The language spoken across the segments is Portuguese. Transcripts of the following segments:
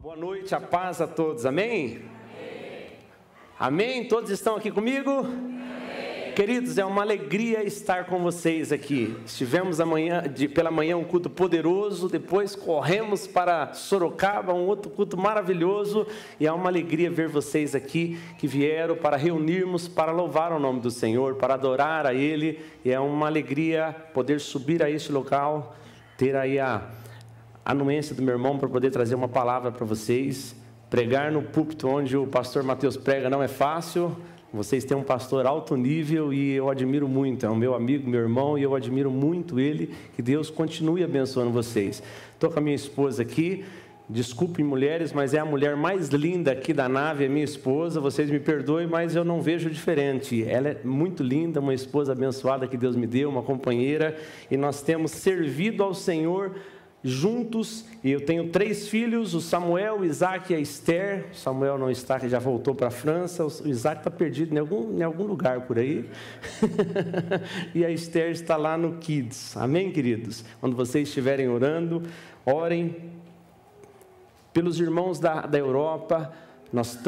Boa noite, a paz a todos, amém? Amém? Todos estão aqui comigo? Amém. Queridos, é uma alegria estar com vocês aqui. Estivemos pela manhã um culto poderoso, depois corremos para Sorocaba, um outro culto maravilhoso, e é uma alegria ver vocês aqui que vieram para reunirmos, para louvar o nome do Senhor, para adorar a Ele, e é uma alegria poder subir a este local, ter aí a anuência do meu irmão para poder trazer uma palavra para vocês. Pregar no púlpito onde o pastor Mateus prega não é fácil. Vocês têm um pastor alto nível e eu admiro muito. É um meu amigo, meu irmão, e eu admiro muito ele. Que Deus continue abençoando vocês. Estou com a minha esposa aqui. Desculpem, mulheres, mas é a mulher mais linda aqui da nave, é minha esposa. Vocês me perdoem, mas eu não vejo diferente. Ela é muito linda, uma esposa abençoada que Deus me deu, uma companheira. E nós temos servido ao Senhor juntos, e eu tenho 3 filhos, o Samuel, o Isaac e a Esther. O Samuel não está, que já voltou para a França, o Isaac está perdido em algum lugar por aí, e a Esther está lá no Kids, amém, queridos? Quando vocês estiverem orando, orem pelos irmãos da Europa. Nós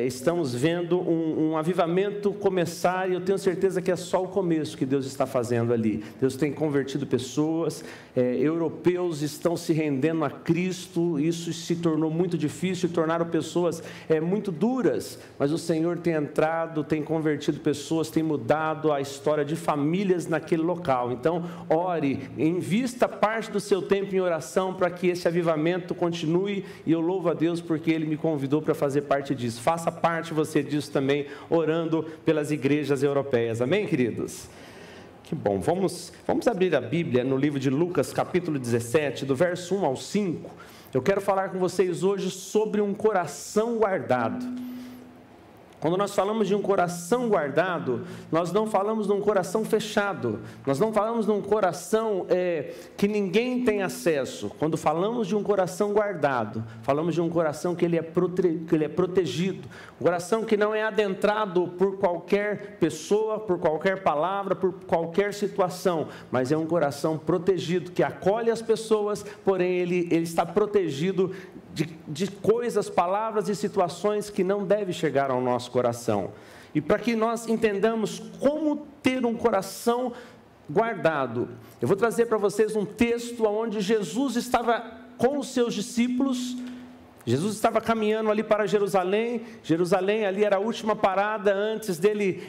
estamos vendo um avivamento começar, e eu tenho certeza que é só o começo que Deus está fazendo ali. Deus tem convertido pessoas, europeus estão se rendendo a Cristo. Isso se tornou muito difícil, tornaram pessoas muito duras, mas o Senhor tem entrado, tem convertido pessoas, tem mudado a história de famílias naquele local. Então, ore, invista parte do seu tempo em oração para que esse avivamento continue, e eu louvo a Deus porque Ele me convidou para fazer parte disso. Faça parte você disso também, orando pelas igrejas europeias, amém, queridos? Que bom. Vamos abrir a Bíblia no livro de Lucas, capítulo 17, do verso 1 ao 5. Eu quero falar com vocês hoje sobre um coração guardado. Quando nós falamos de um coração guardado, nós não falamos de um coração fechado, nós não falamos de um coração que ninguém tem acesso. Quando falamos de um coração guardado, falamos de um coração que ele é protegido, um coração que não é adentrado por qualquer pessoa, por qualquer palavra, por qualquer situação, mas é um coração protegido, que acolhe as pessoas, porém ele está protegido de coisas, palavras e situações que não devem chegar ao nosso coração. E para que nós entendamos como ter um coração guardado, eu vou trazer para vocês um texto onde Jesus estava com os seus discípulos. Jesus estava caminhando ali para Jerusalém. Jerusalém ali era a última parada antes dele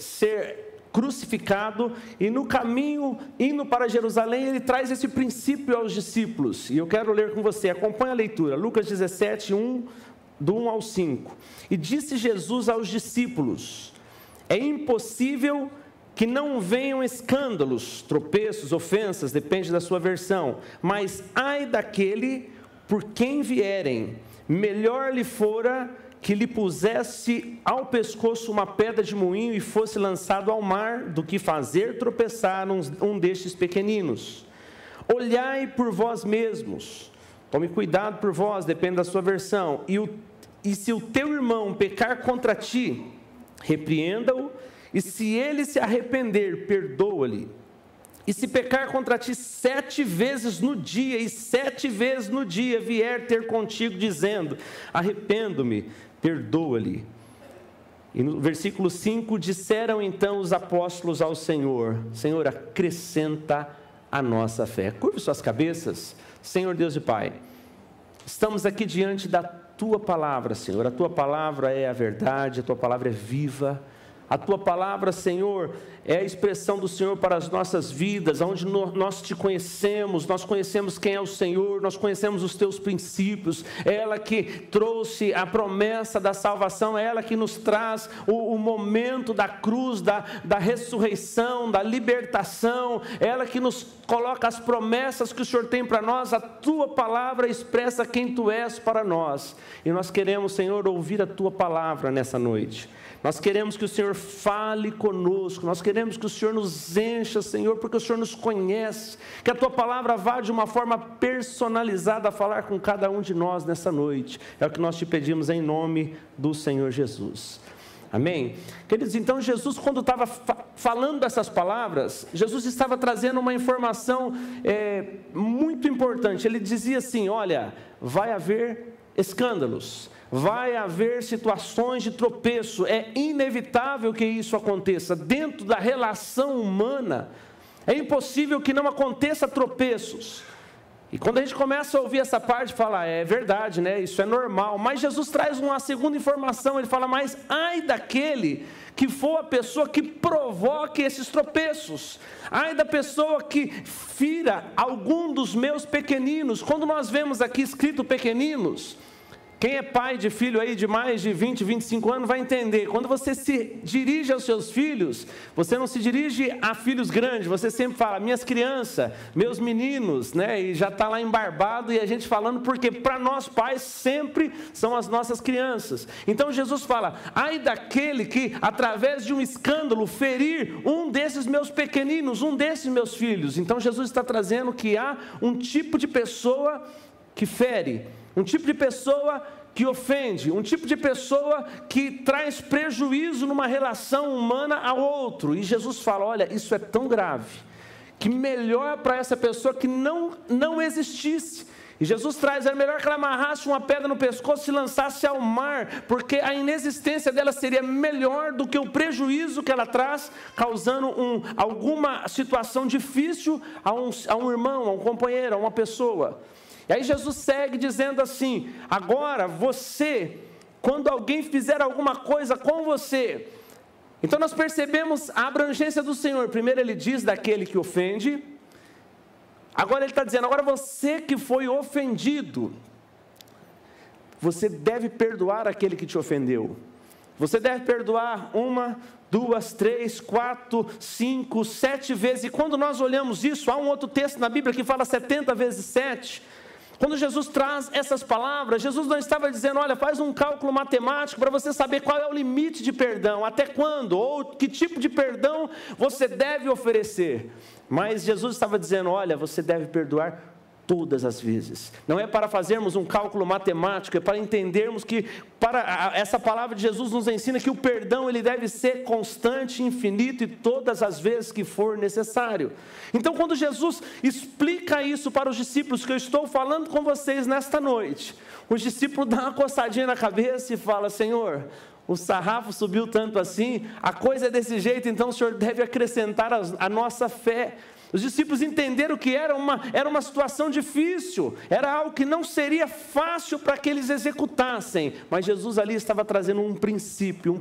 ser crucificado, e no caminho, indo para Jerusalém, ele traz esse princípio aos discípulos, e eu quero ler com você. Acompanha a leitura, Lucas 17, do 1 ao 5, e disse Jesus aos discípulos: é impossível que não venham escândalos, tropeços, ofensas, depende da sua versão, mas ai daquele por quem vierem, melhor lhe fora que lhe pusesse ao pescoço uma pedra de moinho e fosse lançado ao mar, do que fazer tropeçar um destes pequeninos. Olhai por vós mesmos, tome cuidado por vós, depende da sua versão, e se o teu irmão pecar contra ti, repreenda-o, e se ele se arrepender, perdoa-lhe. E se pecar contra ti 7 vezes no dia, e 7 vezes no dia vier ter contigo, dizendo: arrependo-me, perdoa-lhe. E no versículo 5, disseram então os apóstolos ao Senhor: Senhor, acrescenta a nossa fé. Curve suas cabeças. Senhor Deus e Pai, estamos aqui diante da Tua Palavra, Senhor. A Tua Palavra é a verdade, a Tua Palavra é viva. A Tua Palavra, Senhor, é a expressão do Senhor para as nossas vidas, onde nós Te conhecemos, nós conhecemos quem é o Senhor, nós conhecemos os Teus princípios. É ela que trouxe a promessa da salvação, é ela que nos traz o momento da cruz, da ressurreição, da libertação, é ela que nos coloca as promessas que o Senhor tem para nós. A Tua Palavra expressa quem Tu és para nós, e nós queremos, Senhor, ouvir a Tua Palavra nessa noite. Nós queremos que o Senhor fale conosco, nós queremos que o Senhor nos encha, Senhor, porque o Senhor nos conhece, que a Tua Palavra vá de uma forma personalizada a falar com cada um de nós nessa noite. É o que nós Te pedimos em nome do Senhor Jesus. Amém? Queridos, então Jesus, quando estava falando dessas palavras, Jesus estava trazendo uma informação muito importante. Ele dizia assim: olha, vai haver escândalos, vai haver situações de tropeço, é inevitável que isso aconteça. Dentro da relação humana, é impossível que não aconteça tropeços. E quando a gente começa a ouvir essa parte, fala, é verdade, né? Isso é normal. Mas Jesus traz uma segunda informação, ele fala, mas ai daquele que for a pessoa que provoque esses tropeços. Ai da pessoa que fira algum dos meus pequeninos. Quando nós vemos aqui escrito pequeninos, quem é pai de filho aí de mais de 20, 25 anos vai entender. Quando você se dirige aos seus filhos, você não se dirige a filhos grandes, você sempre fala, minhas crianças, meus meninos, né? E já está lá embarbado e a gente falando, porque para nós pais sempre são as nossas crianças. Então Jesus fala, ai daquele que através de um escândalo ferir um desses meus pequeninos, um desses meus filhos. Então Jesus está trazendo que há um tipo de pessoa que fere, um tipo de pessoa que ofende, um tipo de pessoa que traz prejuízo numa relação humana ao outro. E Jesus fala, olha, isso é tão grave, que melhor para essa pessoa que não existisse. E Jesus traz, era melhor que ela amarrasse uma pedra no pescoço e se lançasse ao mar, porque a inexistência dela seria melhor do que o prejuízo que ela traz, causando alguma situação difícil a um irmão, a um companheiro, a uma pessoa. E aí Jesus segue dizendo assim, agora você, quando alguém fizer alguma coisa com você, então nós percebemos a abrangência do Senhor. Primeiro ele diz daquele que ofende, agora ele está dizendo, agora você que foi ofendido, você deve perdoar aquele que te ofendeu. Você deve perdoar 1, 2, 3, 4, 5, 7 vezes. E quando nós olhamos isso, há um outro texto na Bíblia que fala 70 vezes 7. Quando Jesus traz essas palavras, Jesus não estava dizendo, olha, faz um cálculo matemático para você saber qual é o limite de perdão, até quando, ou que tipo de perdão você deve oferecer. Mas Jesus estava dizendo, olha, você deve perdoar todas as vezes. Não é para fazermos um cálculo matemático, é para entendermos que, essa palavra de Jesus nos ensina que o perdão ele deve ser constante, infinito e todas as vezes que for necessário. Então quando Jesus explica isso para os discípulos, que eu estou falando com vocês nesta noite, os discípulos dão uma coçadinha na cabeça e falam, Senhor, o sarrafo subiu tanto assim, a coisa é desse jeito, então o Senhor deve acrescentar a nossa fé. Os discípulos entenderam que era uma situação difícil, era algo que não seria fácil para que eles executassem, mas Jesus ali estava trazendo um princípio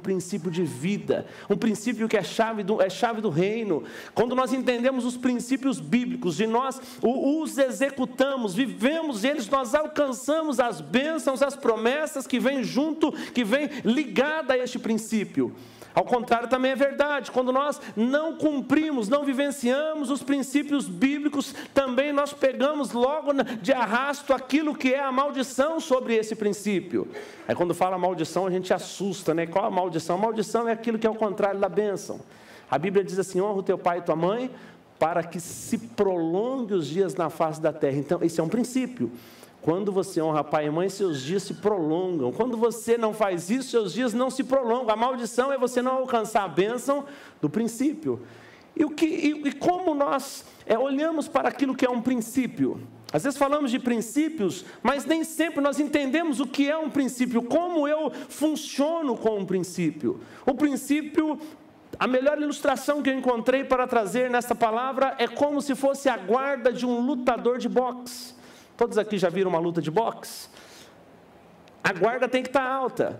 de vida, um princípio que é chave do reino. Quando nós entendemos os princípios bíblicos e nós os executamos, vivemos eles, nós alcançamos as bênçãos, as promessas que vêm junto, que vêm ligada a este princípio. Ao contrário também é verdade, quando nós não cumprimos, não vivenciamos os princípios bíblicos, também nós pegamos logo de arrasto aquilo que é a maldição sobre esse princípio. Aí quando fala maldição a gente assusta, né? Qual a maldição? A maldição é aquilo que é o contrário da bênção. A Bíblia diz assim, honra o teu pai e tua mãe, para que se prolongue os dias na face da terra. Então esse é um princípio. Quando você honra pai e mãe, seus dias se prolongam. Quando você não faz isso, seus dias não se prolongam. A maldição é você não alcançar a bênção do princípio. E como nós olhamos para aquilo que é um princípio? Às vezes falamos de princípios, mas nem sempre nós entendemos o que é um princípio. Como eu funciono com um princípio? O princípio, a melhor ilustração que eu encontrei para trazer nessa palavra é como se fosse a guarda de um lutador de boxe. Todos aqui já viram uma luta de boxe? A guarda tem que estar alta.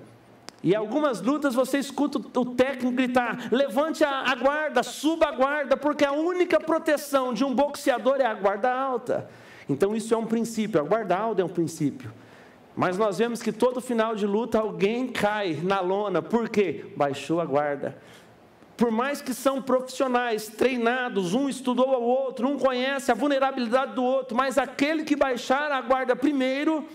E em algumas lutas você escuta o técnico gritar, levante a guarda, suba a guarda, porque a única proteção de um boxeador é a guarda alta. Então isso é um princípio, a guarda alta é um princípio. Mas nós vemos que todo final de luta alguém cai na lona, por quê? Baixou a guarda. Por mais que são profissionais, treinados, um estudou ao outro, um conhece a vulnerabilidade do outro, mas aquele que baixar a guarda primeiro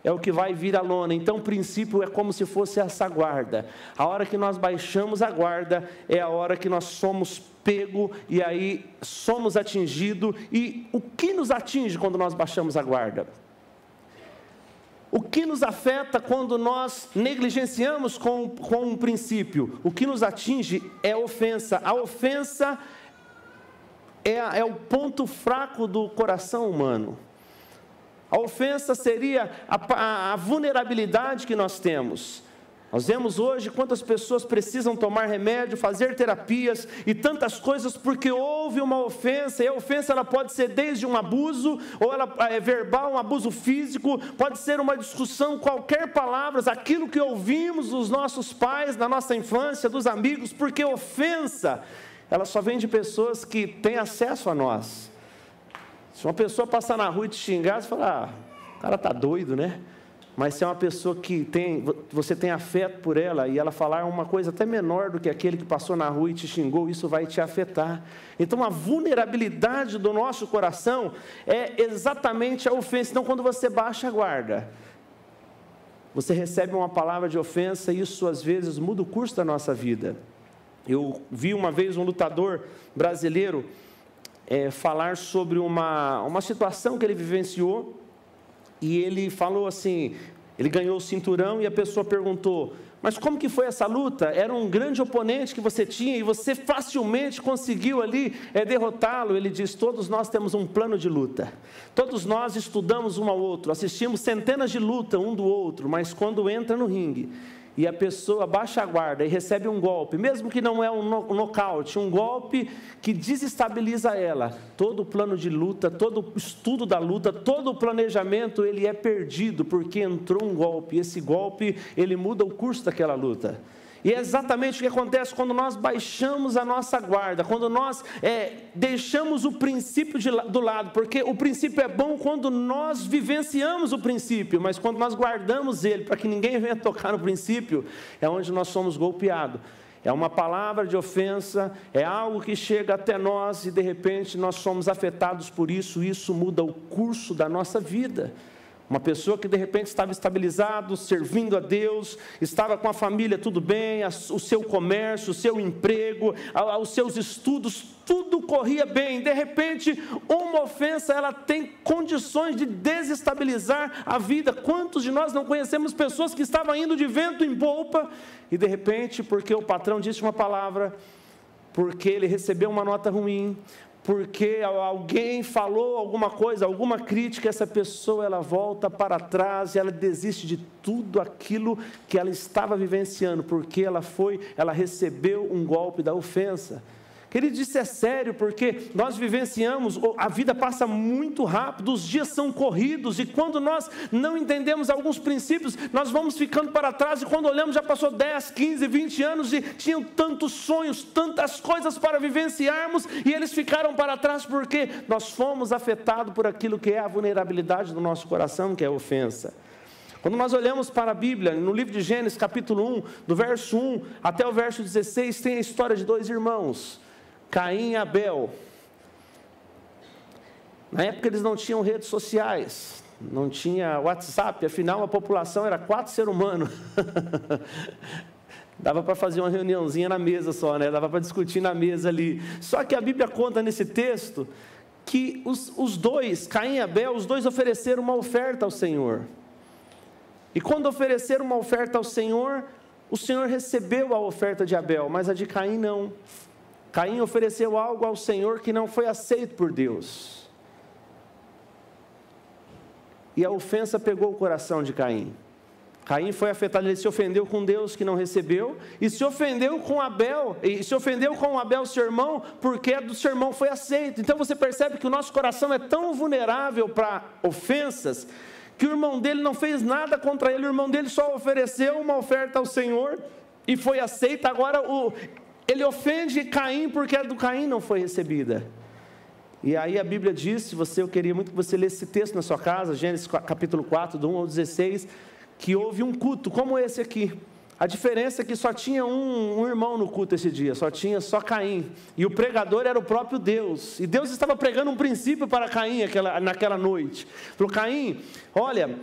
é o que vai vir à lona. Então o princípio é como se fosse essa guarda. A hora que nós baixamos a guarda é a hora que nós somos pego e aí somos atingidos. E o que nos atinge quando nós baixamos a guarda? O que nos afeta quando nós negligenciamos com um princípio? O que nos atinge é a ofensa. A ofensa é o ponto fraco do coração humano. A ofensa seria a vulnerabilidade que nós temos. Nós vemos hoje quantas pessoas precisam tomar remédio, fazer terapias e tantas coisas porque houve uma ofensa. E a ofensa ela pode ser desde um abuso, ou ela é verbal, um abuso físico, pode ser uma discussão, qualquer palavra, aquilo que ouvimos dos nossos pais, na nossa infância, dos amigos, porque ofensa, ela só vem de pessoas que têm acesso a nós. Se uma pessoa passar na rua e te xingar, você fala, o cara está doido, né? Mas se é uma pessoa que você tem afeto por ela e ela falar uma coisa até menor do que aquele que passou na rua e te xingou, isso vai te afetar. Então a vulnerabilidade do nosso coração é exatamente a ofensa. Então quando você baixa a guarda, você recebe uma palavra de ofensa e isso às vezes muda o curso da nossa vida. Eu vi uma vez um lutador brasileiro falar sobre uma situação que ele vivenciou. E ele falou assim, ele ganhou o cinturão e a pessoa perguntou, mas como que foi essa luta? Era um grande oponente que você tinha e você facilmente conseguiu ali derrotá-lo. Ele diz, todos nós temos um plano de luta, todos nós estudamos um ao outro, assistimos centenas de lutas um do outro, mas quando entra no ringue e a pessoa baixa a guarda e recebe um golpe, mesmo que não é um nocaute, um golpe que desestabiliza ela, todo o plano de luta, todo o estudo da luta, todo o planejamento, ele é perdido, porque entrou um golpe, e esse golpe, ele muda o curso daquela luta. E é exatamente o que acontece quando nós baixamos a nossa guarda, quando nós deixamos o princípio do lado, porque o princípio é bom quando nós vivenciamos o princípio, mas quando nós guardamos ele, para que ninguém venha tocar no princípio, é onde nós somos golpeados. É uma palavra de ofensa, é algo que chega até nós e de repente nós somos afetados por isso, e isso muda o curso da nossa vida. Uma pessoa que de repente estava estabilizado, servindo a Deus, estava com a família tudo bem, o seu comércio, o seu emprego, os seus estudos, tudo corria bem. De repente, uma ofensa, ela tem condições de desestabilizar a vida. Quantos de nós não conhecemos pessoas que estavam indo de vento em polpa e de repente, porque o patrão disse uma palavra, porque ele recebeu uma nota ruim, porque alguém falou alguma coisa, alguma crítica, essa pessoa ela volta para trás e ela desiste de tudo aquilo que ela estava vivenciando, porque ela recebeu um golpe da ofensa. Querido, isso é sério, porque nós vivenciamos, a vida passa muito rápido, os dias são corridos, e quando nós não entendemos alguns princípios, nós vamos ficando para trás, e quando olhamos já passou 10, 15, 20 anos, e tinham tantos sonhos, tantas coisas para vivenciarmos, e eles ficaram para trás, porque nós fomos afetados por aquilo que é a vulnerabilidade do nosso coração, que é a ofensa. Quando nós olhamos para a Bíblia, no livro de Gênesis, capítulo 1, do verso 1 até o verso 16, tem a história de dois irmãos, Caim e Abel. Na época eles não tinham redes sociais, não tinha WhatsApp, afinal a população era 4 seres humanos. Dava para fazer uma reuniãozinha na mesa só, né? Dava para discutir na mesa ali. Só que a Bíblia conta nesse texto que os dois, Caim e Abel, os dois ofereceram uma oferta ao Senhor. E quando ofereceram uma oferta ao Senhor, o Senhor recebeu a oferta de Abel, mas a de Caim não. Caim ofereceu algo ao Senhor que não foi aceito por Deus. E a ofensa pegou o coração de Caim. Caim foi afetado, ele se ofendeu com Deus que não recebeu, e se ofendeu com Abel, seu irmão, porque a do seu irmão foi aceito. Então você percebe que o nosso coração é tão vulnerável para ofensas, que o irmão dele não fez nada contra ele, o irmão dele só ofereceu uma oferta ao Senhor, e foi aceita. Agora ele ofende Caim, porque a do Caim não foi recebida. E aí a Bíblia diz, eu queria muito que você lesse esse texto na sua casa, Gênesis capítulo 4, do 1 ao 16, que houve um culto como esse aqui. A diferença é que só tinha um irmão no culto esse dia, só Caim. E o pregador era o próprio Deus. E Deus estava pregando um princípio para Caim naquela noite. Falou, Caim, olha,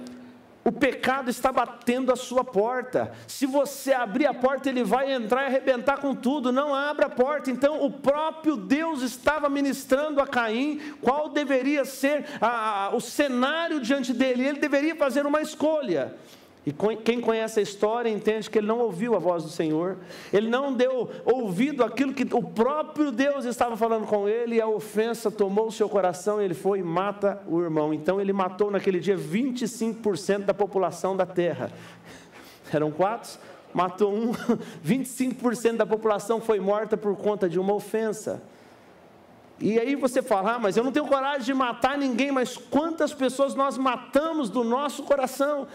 o pecado está batendo a sua porta. Se você abrir a porta, ele vai entrar e arrebentar com tudo. Não abra a porta. Então o próprio Deus estava ministrando a Caim qual deveria ser o cenário diante dele. Ele deveria fazer uma escolha. E quem conhece a história entende que ele não ouviu a voz do Senhor, ele não deu ouvido àquilo que o próprio Deus estava falando com ele, e a ofensa tomou o seu coração, e ele foi e mata o irmão. Então ele matou naquele dia 25% da população da terra. Eram 4, matou um, 25% da população foi morta por conta de uma ofensa. E aí você fala, mas eu não tenho coragem de matar ninguém, mas quantas pessoas nós matamos do nosso coração?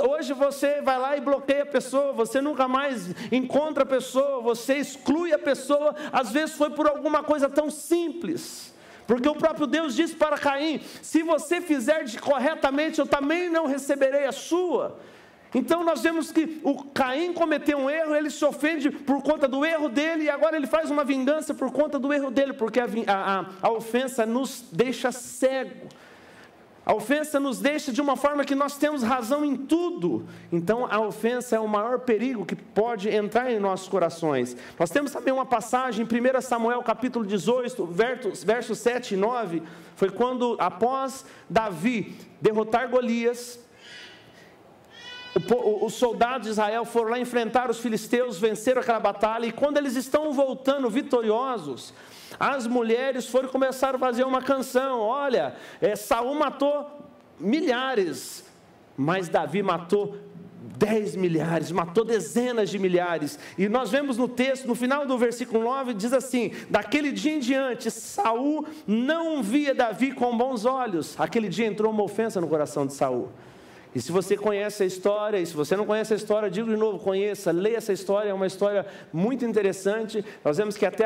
Hoje você vai lá e bloqueia a pessoa, você nunca mais encontra a pessoa, você exclui a pessoa, às vezes foi por alguma coisa tão simples, porque o próprio Deus disse para Caim, se você fizer corretamente, eu também não receberei a sua. Então nós vemos que o Caim cometeu um erro, ele se ofende por conta do erro dele, e agora ele faz uma vingança por conta do erro dele, porque a ofensa nos deixa cego, a ofensa nos deixa de uma forma que nós temos razão em tudo. Então a ofensa é o maior perigo que pode entrar em nossos corações. Nós temos também uma passagem em 1 Samuel capítulo 18, versos 7 e 9, foi quando após Davi derrotar Golias, os soldados de Israel foram lá enfrentar os filisteus, venceram aquela batalha, e quando eles estão voltando vitoriosos, as mulheres foram começar a fazer uma canção, olha, Saul matou milhares, mas Davi matou 10 milhares, matou dezenas de milhares, e nós vemos no texto, no final do versículo 9, diz assim, daquele dia em diante, Saul não via Davi com bons olhos. Aquele dia entrou uma ofensa no coração de Saul. E se você conhece a história, e se você não conhece a história, digo de novo, conheça, leia essa história, é uma história muito interessante. Nós vemos que até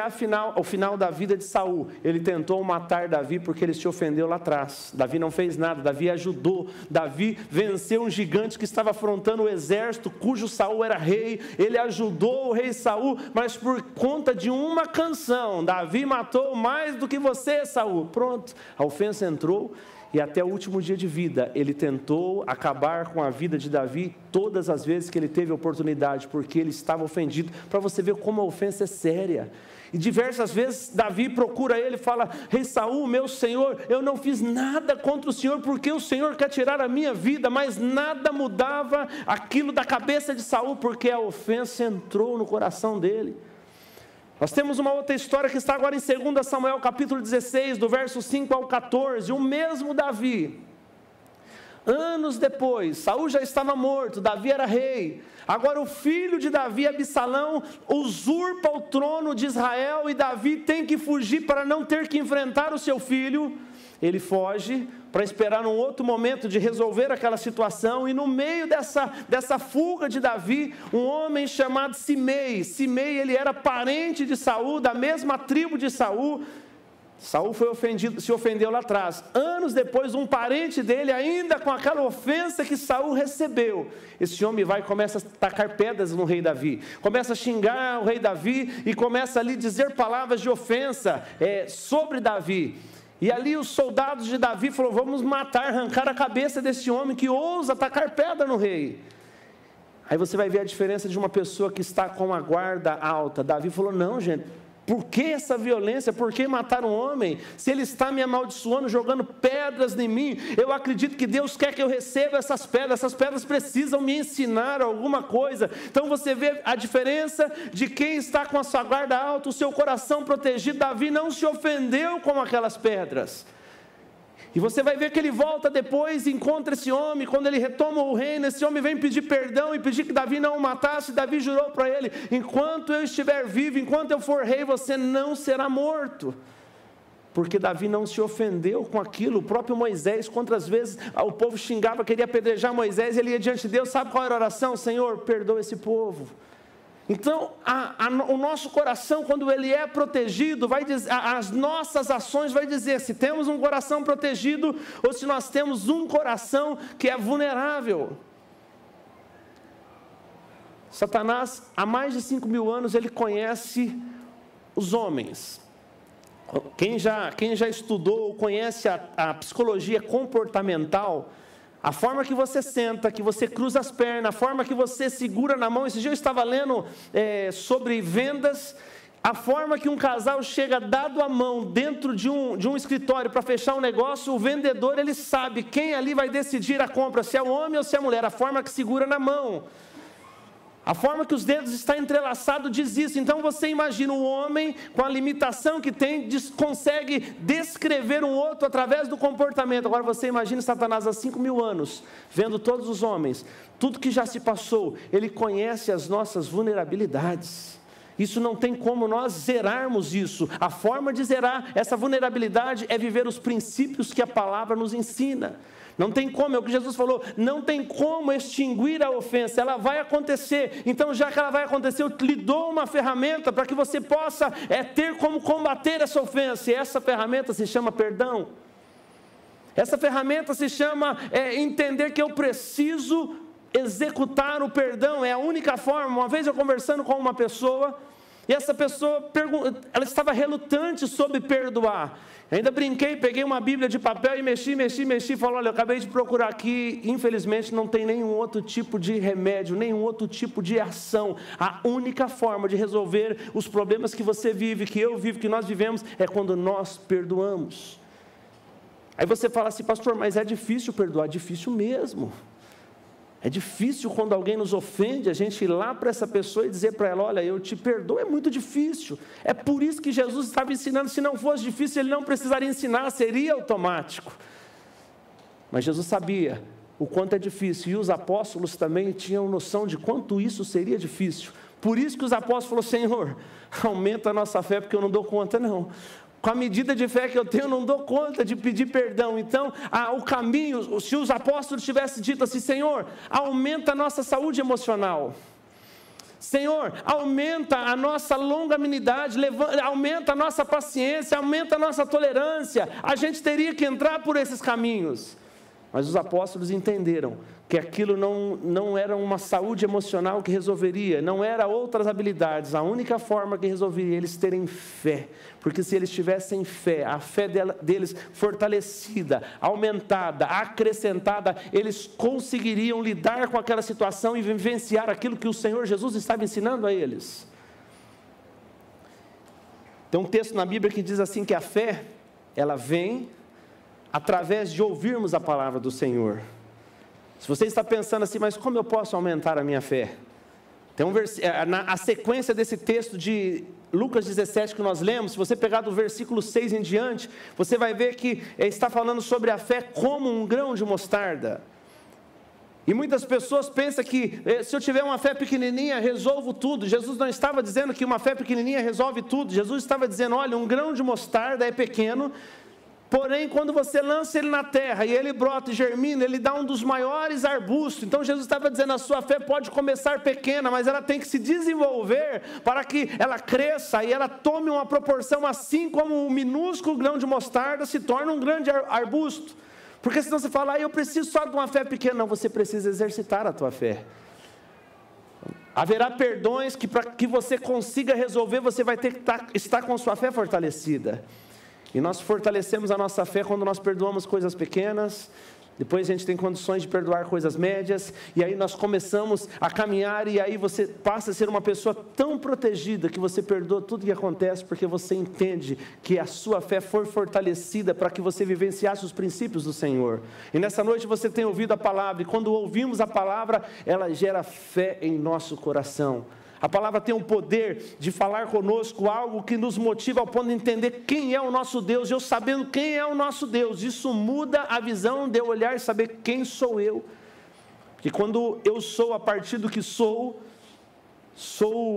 o final da vida de Saul, ele tentou matar Davi porque ele se ofendeu lá atrás. Davi não fez nada, Davi ajudou, Davi venceu um gigante que estava afrontando o exército, cujo Saul era rei, ele ajudou o rei Saul, mas por conta de uma canção, Davi matou mais do que você, Saul. Pronto, a ofensa entrou. E até o último dia de vida, ele tentou acabar com a vida de Davi todas as vezes que ele teve oportunidade, porque ele estava ofendido, para você ver como a ofensa é séria. E diversas vezes Davi procura ele e fala, rei Saul, meu senhor, eu não fiz nada contra o senhor, porque o senhor quer tirar a minha vida, mas nada mudava aquilo da cabeça de Saul, porque a ofensa entrou no coração dele. Nós temos uma outra história que está agora em 2 Samuel capítulo 16, do verso 5 ao 14, o mesmo Davi, anos depois, Saul já estava morto, Davi era rei, agora o filho de Davi, Absalão, usurpa o trono de Israel, e Davi tem que fugir para não ter que enfrentar o seu filho. Ele foge para esperar um outro momento de resolver aquela situação, e no meio dessa fuga de Davi, um homem chamado Simei, ele era parente de Saul, da mesma tribo de Saul. Saul foi ofendido, se ofendeu lá atrás. Anos depois, um parente dele, ainda com aquela ofensa que Saul recebeu, esse homem vai e começa a tacar pedras no rei Davi, começa a xingar o rei Davi, e começa ali a dizer palavras de ofensa sobre Davi. E ali os soldados de Davi falaram, vamos matar, arrancar a cabeça desse homem que ousa atacar pedra no rei. Aí você vai ver a diferença de uma pessoa que está com a guarda alta. Davi falou, não gente, por que essa violência? Por que matar um homem? Se ele está me amaldiçoando, jogando pedras em mim, eu acredito que Deus quer que eu receba essas pedras precisam me ensinar alguma coisa. Então você vê a diferença de quem está com a sua guarda alta, o seu coração protegido. Davi não se ofendeu com aquelas pedras. E você vai ver que ele volta depois e encontra esse homem, quando ele retoma o reino, esse homem vem pedir perdão e pedir que Davi não o matasse. Davi jurou para ele, enquanto eu estiver vivo, enquanto eu for rei, você não será morto. Porque Davi não se ofendeu com aquilo. O próprio Moisés, quantas vezes o povo xingava, queria apedrejar Moisés, ele ia diante de Deus, sabe qual era a oração? Senhor, perdoa esse povo. Então, o nosso coração, quando ele é protegido, vai dizer, as nossas ações vai dizer se temos um coração protegido ou se nós temos um coração que é vulnerável. Satanás, há mais de 5.000 anos, ele conhece os homens. Quem já estudou, conhece a psicologia comportamental, a forma que você senta, que você cruza as pernas, a forma que você segura na mão. Esse dia eu estava lendo sobre vendas. A forma que um casal chega dado a mão dentro de um escritório para fechar um negócio, o vendedor ele sabe quem ali vai decidir a compra, se é o homem ou se é a mulher, a forma que segura na mão. A forma que os dedos estão entrelaçados diz isso. Então você imagina um homem com a limitação que tem, consegue descrever um outro através do comportamento. Agora você imagina Satanás há 5.000 anos, vendo todos os homens, tudo que já se passou, ele conhece as nossas vulnerabilidades. Isso não tem como nós zerarmos isso. A forma de zerar essa vulnerabilidade é viver os princípios que a palavra nos ensina. Não tem como, é o que Jesus falou, não tem como extinguir a ofensa, ela vai acontecer. Então, já que ela vai acontecer, eu lhe dou uma ferramenta para que você possa ter como combater essa ofensa. E essa ferramenta se chama perdão. Essa ferramenta se chama entender que eu preciso executar o perdão, é a única forma. Uma vez eu conversando com uma pessoa, e essa pessoa, ela estava relutante sobre perdoar. Ainda brinquei, peguei uma Bíblia de papel e mexi, falou, olha, eu acabei de procurar aqui, infelizmente não tem nenhum outro tipo de remédio, nenhum outro tipo de ação. A única forma de resolver os problemas que você vive, que eu vivo, que nós vivemos, é quando nós perdoamos. Aí você fala assim, pastor, mas é difícil perdoar, difícil mesmo. É difícil quando alguém nos ofende, a gente ir lá para essa pessoa e dizer para ela, olha, eu te perdoo, é muito difícil. É por isso que Jesus estava ensinando, se não fosse difícil, ele não precisaria ensinar, seria automático. Mas Jesus sabia o quanto é difícil, e os apóstolos também tinham noção de quanto isso seria difícil. Por isso que os apóstolos falaram, Senhor, aumenta a nossa fé, porque eu não dou conta não. Com a medida de fé que eu tenho, eu não dou conta de pedir perdão. Então, o caminho, se os apóstolos tivessem dito assim, Senhor, aumenta a nossa saúde emocional. Senhor, aumenta a nossa longanimidade, aumenta a nossa paciência, aumenta a nossa tolerância. A gente teria que entrar por esses caminhos. Mas os apóstolos entenderam que aquilo não era uma saúde emocional que resolveria, não era outras habilidades, a única forma que resolveria eles terem fé, porque se eles tivessem fé, a fé deles fortalecida, aumentada, acrescentada, eles conseguiriam lidar com aquela situação e vivenciar aquilo que o Senhor Jesus estava ensinando a eles. Tem um texto na Bíblia que diz assim que a fé, ela vem através de ouvirmos a palavra do Senhor. Se você está pensando assim, mas como eu posso aumentar a minha fé? Tem a sequência desse texto de Lucas 17 que nós lemos, se você pegar do versículo 6 em diante, você vai ver que está falando sobre a fé como um grão de mostarda. E muitas pessoas pensam que se eu tiver uma fé pequenininha, resolvo tudo. Jesus não estava dizendo que uma fé pequenininha resolve tudo. Jesus estava dizendo, olha, um grão de mostarda é pequeno, porém, quando você lança ele na terra e ele brota e germina, ele dá um dos maiores arbustos. Então, Jesus estava dizendo, a sua fé pode começar pequena, mas ela tem que se desenvolver para que ela cresça e ela tome uma proporção assim como um minúsculo grão de mostarda se torna um grande arbusto. Porque senão você fala, eu preciso só de uma fé pequena. Não, você precisa exercitar a tua fé. Haverá perdões que para que você consiga resolver, você vai ter que estar com a sua fé fortalecida. E nós fortalecemos a nossa fé quando nós perdoamos coisas pequenas, depois a gente tem condições de perdoar coisas médias, e aí nós começamos a caminhar, e aí você passa a ser uma pessoa tão protegida, que você perdoa tudo que acontece, porque você entende que a sua fé foi fortalecida para que você vivenciasse os princípios do Senhor. E nessa noite você tem ouvido a palavra, e quando ouvimos a palavra, ela gera fé em nosso coração. A palavra tem o poder de falar conosco algo que nos motiva ao ponto de entender quem é o nosso Deus. Eu sabendo quem é o nosso Deus, isso muda a visão de eu olhar e saber quem sou eu. Porque quando eu sou a partir do que sou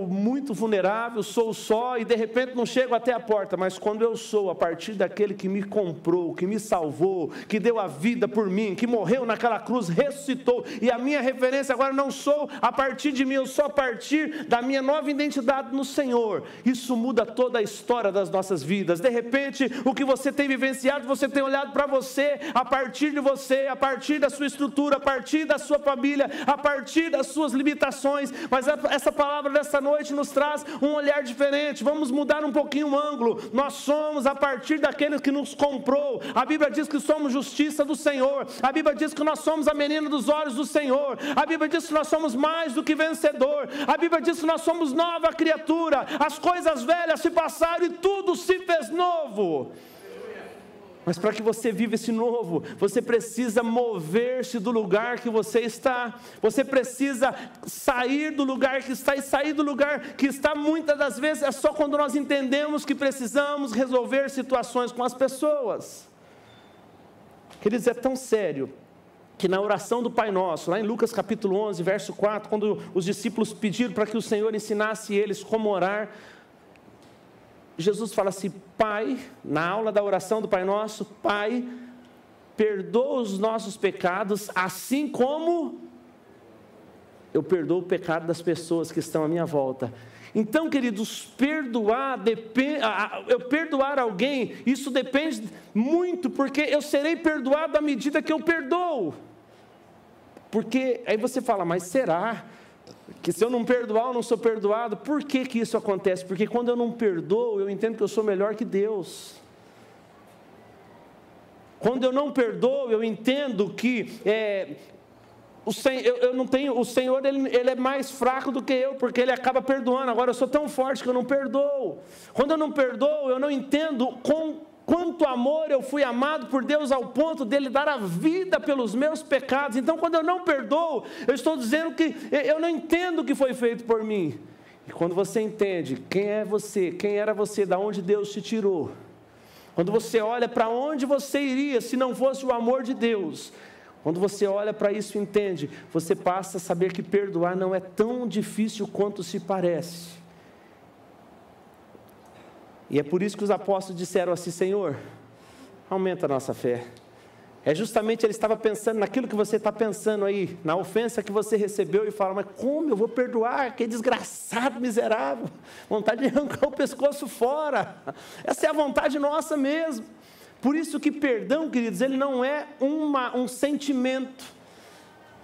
muito vulnerável, sou só e de repente não chego até a porta, mas quando eu sou a partir daquele que me comprou, que me salvou, que deu a vida por mim, que morreu naquela cruz, ressuscitou, e a minha referência agora não sou a partir de mim, eu sou a partir da minha nova identidade no Senhor. Isso muda toda a história das nossas vidas. De repente, o que você tem vivenciado, você tem olhado para você, a partir de você, a partir da sua estrutura, a partir da sua família, a partir das suas limitações, mas essa palavra palavra dessa noite nos traz um olhar diferente. Vamos mudar um pouquinho o ângulo. Nós somos a partir daquele que nos comprou. A Bíblia diz que somos justiça do Senhor. A Bíblia diz que nós somos a menina dos olhos do Senhor. A Bíblia diz que nós somos mais do que vencedor. A Bíblia diz que nós somos nova criatura. As coisas velhas se passaram e tudo se fez novo. Mas para que você viva esse novo, você precisa mover-se do lugar que você está. Você precisa sair do lugar que está. E sair do lugar que está, muitas das vezes, é só quando nós entendemos que precisamos resolver situações com as pessoas. Queridos, é tão sério que na oração do Pai Nosso, lá em Lucas capítulo 11, verso 4, quando os discípulos pediram para que o Senhor ensinasse eles como orar, Jesus fala assim: Pai, na aula da oração do Pai Nosso, Pai, perdoa os nossos pecados, assim como eu perdoo o pecado das pessoas que estão à minha volta. Então, queridos, eu perdoar alguém, isso depende muito, porque eu serei perdoado à medida que eu perdoo. Porque aí você fala, mas será que se eu não perdoar, eu não sou perdoado? Por que que isso acontece? Porque quando eu não perdoo, eu entendo que eu sou melhor que Deus. Quando eu não perdoo, eu entendo que o Senhor ele é mais fraco do que eu, porque Ele acaba perdoando. Agora eu sou tão forte que eu não perdoo. Quando eu não perdoo, eu não entendo quanto amor eu fui amado por Deus ao ponto dele dar a vida pelos meus pecados. Então, quando eu não perdoo, eu estou dizendo que eu não entendo o que foi feito por mim. E quando você entende quem é você, quem era você, da onde Deus te tirou, quando você olha para onde você iria se não fosse o amor de Deus, quando você olha para isso e entende, você passa a saber que perdoar não é tão difícil quanto se parece. E é por isso que os apóstolos disseram assim: Senhor, aumenta a nossa fé. É justamente ele estava pensando naquilo que você está pensando aí, na ofensa que você recebeu, e fala: mas como eu vou perdoar? Que desgraçado, miserável, vontade de arrancar o pescoço fora. Essa é a vontade nossa mesmo. Por isso que perdão, queridos, ele não é um sentimento.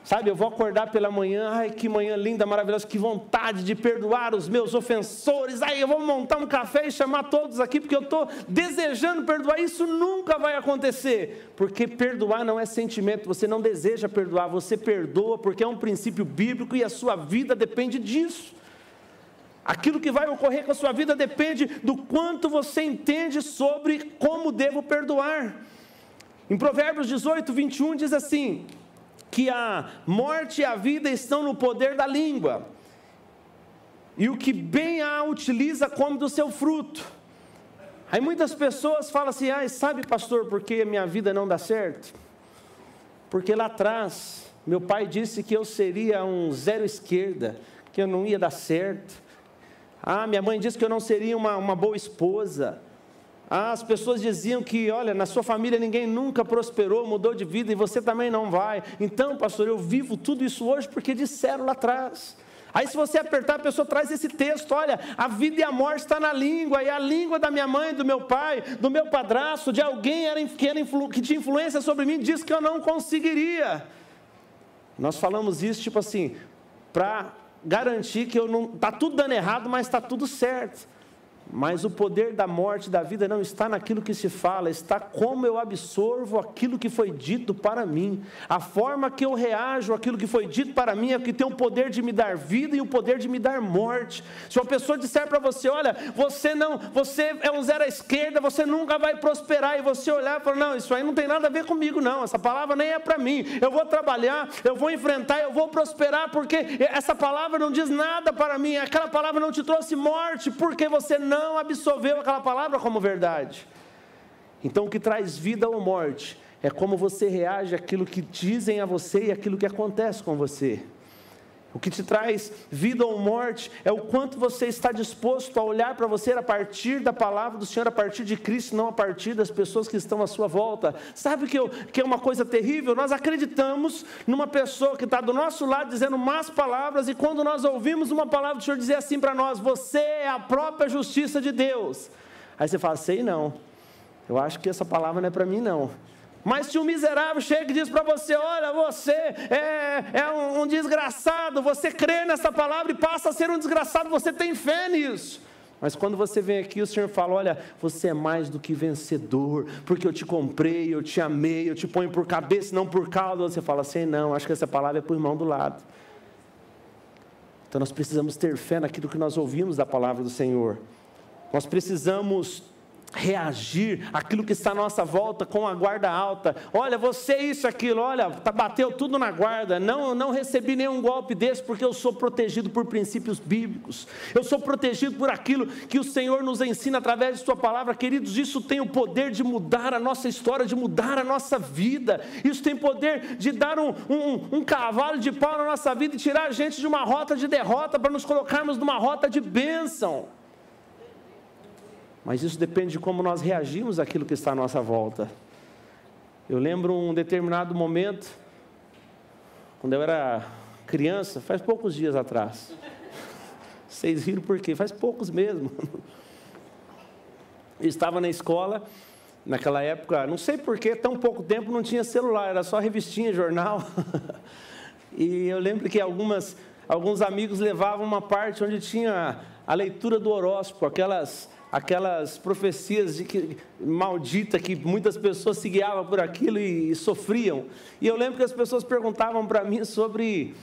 Sabe, eu vou acordar pela manhã, ai que manhã linda, maravilhosa, que vontade de perdoar os meus ofensores, ai eu vou montar um café e chamar todos aqui, porque eu estou desejando perdoar. Isso nunca vai acontecer, porque perdoar não é sentimento, você não deseja perdoar, você perdoa porque é um princípio bíblico e a sua vida depende disso. Aquilo que vai ocorrer com a sua vida depende do quanto você entende sobre como devo perdoar. Em Provérbios 18, 21 diz assim, que a morte e a vida estão no poder da língua, e o que bem a utiliza come do seu fruto. Aí muitas pessoas falam assim: sabe, pastor, por que minha vida não dá certo? Porque lá atrás, meu pai disse que eu seria um zero esquerda, que eu não ia dar certo. Minha mãe disse que eu não seria uma boa esposa. As pessoas diziam que, olha, na sua família ninguém nunca prosperou, mudou de vida, e você também não vai. Então, pastor, eu vivo tudo isso hoje porque disseram lá atrás. Aí se você apertar, a pessoa traz esse texto: olha, a vida e a morte está na língua, e a língua da minha mãe, do meu pai, do meu padrasto, de alguém que tinha influência sobre mim, disse que eu não conseguiria. Nós falamos isso tipo assim, para garantir que está tudo dando errado, mas está tudo certo. Mas o poder da morte e da vida não está naquilo que se fala, está como eu absorvo aquilo que foi dito para mim. A forma que eu reajo àquilo que foi dito para mim é que tem o poder de me dar vida e o poder de me dar morte. Se uma pessoa disser para você: olha, você é um zero à esquerda, você nunca vai prosperar, e você olhar e falar: não, isso aí não tem nada a ver comigo não, essa palavra nem é para mim, eu vou trabalhar, eu vou enfrentar, eu vou prosperar, porque essa palavra não diz nada para mim, aquela palavra não te trouxe morte, porque você não absorveu aquela palavra como verdade. Então o que traz vida ou morte é como você reage àquilo que dizem a você e àquilo que acontece com você. O que te traz vida ou morte é o quanto você está disposto a olhar para você a partir da palavra do Senhor, a partir de Cristo, não a partir das pessoas que estão à sua volta. Sabe que é uma coisa terrível? Nós acreditamos numa pessoa que está do nosso lado dizendo más palavras, e quando nós ouvimos uma palavra do Senhor dizer assim para nós: você é a própria justiça de Deus. Aí você fala: sei não, eu acho que essa palavra não é para mim não. Mas se um miserável chega e diz para você: olha, você é um desgraçado, desgraçado, você crê nessa palavra e passa a ser um desgraçado, você tem fé nisso. Mas quando você vem aqui, o Senhor fala, olha, você é mais do que vencedor, porque eu te comprei, eu te amei, eu te ponho por cabeça, não por cauda. Você fala assim, não, acho que essa palavra é para o irmão do lado. Então nós precisamos ter fé naquilo que nós ouvimos da palavra do Senhor. Nós precisamos reagir àquilo que está à nossa volta com a guarda alta. Olha, você isso, aquilo, olha, bateu tudo na guarda, não recebi nenhum golpe desse, porque eu sou protegido por princípios bíblicos, eu sou protegido por aquilo que o Senhor nos ensina através de sua palavra. Queridos, isso tem o poder de mudar a nossa história, de mudar a nossa vida, isso tem poder de dar um cavalo de pau na nossa vida e tirar a gente de uma rota de derrota para nos colocarmos numa rota de bênção. Mas isso depende de como nós reagimos àquilo que está à nossa volta. Eu lembro um determinado momento, quando eu era criança, faz poucos dias atrás. Vocês riram por quê? Faz poucos mesmo. Eu estava na escola, naquela época, não sei por que, tão pouco tempo não tinha celular, era só revistinha, jornal. E eu lembro que alguns amigos levavam uma parte onde tinha a leitura do horóscopo, aquelas profecias malditas que muitas pessoas se guiavam por aquilo e sofriam. E eu lembro que as pessoas perguntavam para mim sobre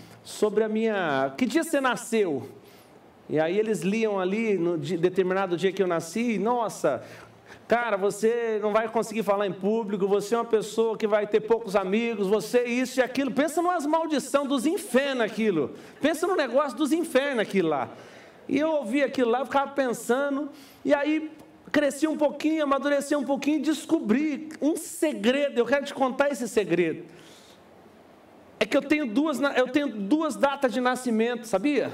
que dia você nasceu? E aí eles liam ali, no determinado dia que eu nasci, nossa, cara, você não vai conseguir falar em público, você é uma pessoa que vai ter poucos amigos, você isso e aquilo. Pensa numas maldição dos infernos aquilo. Pensa no negócio dos infernos aquilo lá. E eu ouvi aquilo lá, ficava pensando, e aí cresci um pouquinho, amadureci um pouquinho e descobri um segredo. Eu quero te contar esse segredo. É que eu tenho duas datas de nascimento, sabia?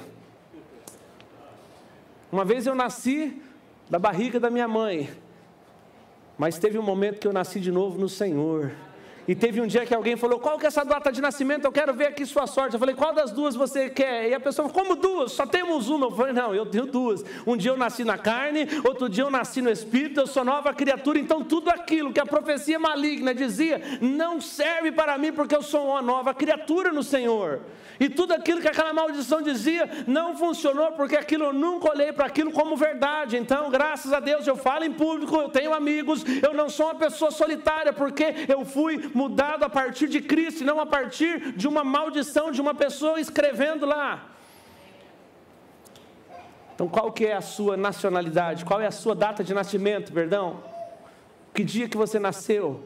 Uma vez eu nasci da barriga da minha mãe, mas teve um momento que eu nasci de novo no Senhor. E teve um dia que alguém falou, qual que é essa data de nascimento? Eu quero ver aqui sua sorte. Eu falei, qual das duas você quer? E a pessoa falou, como duas? Só temos uma. Eu falei, não, eu tenho duas. Um dia eu nasci na carne, outro dia eu nasci no Espírito, eu sou nova criatura. Então tudo aquilo que a profecia maligna dizia, não serve para mim, porque eu sou uma nova criatura no Senhor. E tudo aquilo que aquela maldição dizia, não funcionou, porque aquilo eu nunca olhei para aquilo como verdade. Então, graças a Deus, eu falo em público, eu tenho amigos, eu não sou uma pessoa solitária, porque eu fui mudado a partir de Cristo, e não a partir de uma maldição de uma pessoa escrevendo lá. Então, qual que é a sua nacionalidade? Qual é a sua data de nascimento, perdão? Que dia que você nasceu?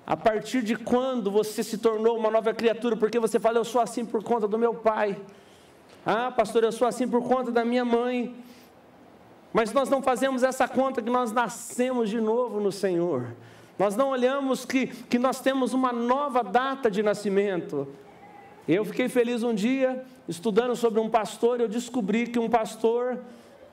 A partir de quando você se tornou uma nova criatura? Porque você fala, eu sou assim por conta do meu pai. Ah, pastor, eu sou assim por conta da minha mãe. Mas nós não fazemos essa conta que nós nascemos de novo no Senhor. Nós não olhamos que nós temos uma nova data de nascimento. Eu fiquei feliz um dia, estudando sobre um pastor, eu descobri que um pastor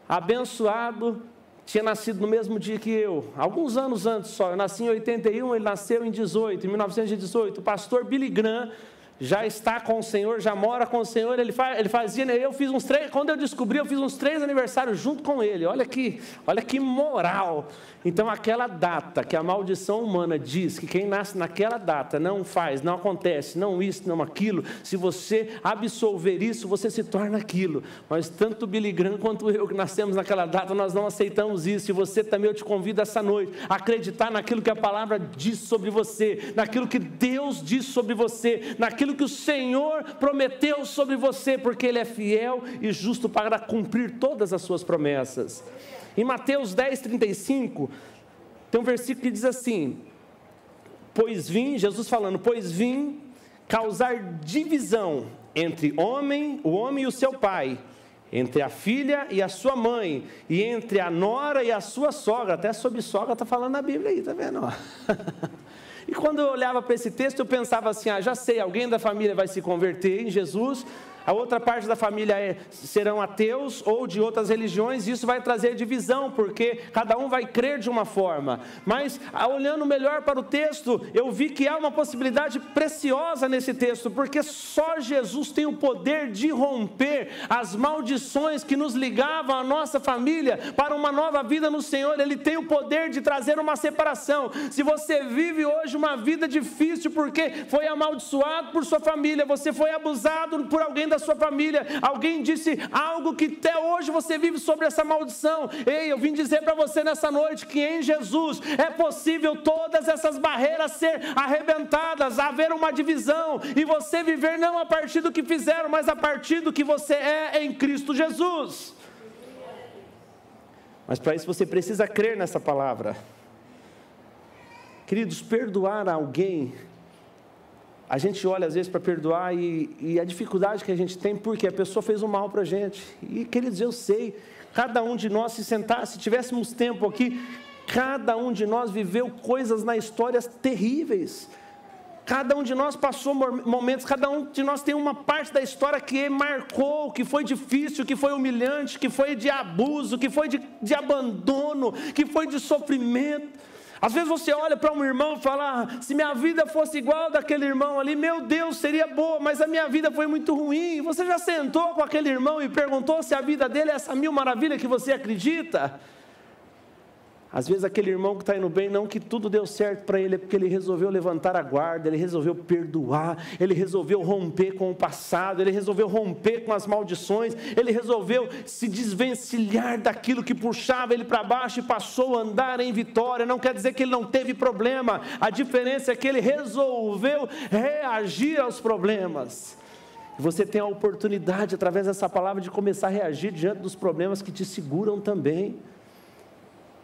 abençoado tinha nascido no mesmo dia que eu, alguns anos antes só. Eu nasci em 81, ele nasceu em 1918. O pastor Billy Graham já está com o Senhor, já mora com o Senhor. Ele fazia, eu fiz uns 3, quando eu descobri, eu fiz uns 3 aniversários junto com ele. Olha que moral. Então, aquela data que a maldição humana diz que quem nasce naquela data não faz, não acontece, não isso, não aquilo, se você absolver isso, você se torna aquilo. Mas tanto o Billy Graham quanto eu que nascemos naquela data, nós não aceitamos isso. E você também, eu te convido essa noite a acreditar naquilo que a palavra diz sobre você, naquilo que Deus diz sobre você, naquilo que o Senhor prometeu sobre você, porque Ele é fiel e justo para cumprir todas as suas promessas. Em Mateus 10:35, tem um versículo que diz assim, Jesus falando, pois vim causar divisão entre o homem e o seu pai, entre a filha e a sua mãe, e entre a nora e a sua sogra. Até sobre sogra está falando na Bíblia aí, está vendo? E quando eu olhava para esse texto, eu pensava assim, já sei, alguém da família vai se converter em Jesus, a outra parte da família serão ateus ou de outras religiões, e isso vai trazer divisão, porque cada um vai crer de uma forma. Mas, olhando melhor para o texto, eu vi que há uma possibilidade preciosa nesse texto, porque só Jesus tem o poder de romper as maldições que nos ligavam à nossa família para uma nova vida no Senhor. Ele tem o poder de trazer uma separação. Se você vive hoje uma vida difícil porque foi amaldiçoado por sua família, você foi abusado por alguém da da sua família, alguém disse algo que até hoje você vive sobre essa maldição. Ei, eu vim dizer para você nessa noite que em Jesus é possível todas essas barreiras ser arrebentadas, haver uma divisão e você viver não a partir do que fizeram, mas a partir do que você é em Cristo Jesus. Mas para isso você precisa crer nessa palavra. Queridos, perdoar alguém, a gente olha às vezes para perdoar e a dificuldade que a gente tem, porque a pessoa fez um mal para a gente. E queridos, eu sei, cada um de nós se tivéssemos tempo aqui, cada um de nós viveu coisas na história terríveis. Cada um de nós passou momentos, cada um de nós tem uma parte da história que marcou, que foi difícil, que foi humilhante, que foi de abuso, que foi de abandono, que foi de sofrimento. Às vezes você olha para um irmão e fala, se minha vida fosse igual daquele irmão ali, meu Deus, seria boa, mas a minha vida foi muito ruim. Você já sentou com aquele irmão e perguntou se a vida dele é essa mil maravilha que você acredita? Às vezes aquele irmão que está indo bem, não que tudo deu certo para ele, é porque ele resolveu levantar a guarda, ele resolveu perdoar, ele resolveu romper com o passado, ele resolveu romper com as maldições, ele resolveu se desvencilhar daquilo que puxava ele para baixo e passou a andar em vitória. Não quer dizer que ele não teve problema, a diferença é que ele resolveu reagir aos problemas. Você tem a oportunidade, através dessa palavra, de começar a reagir diante dos problemas que te seguram também.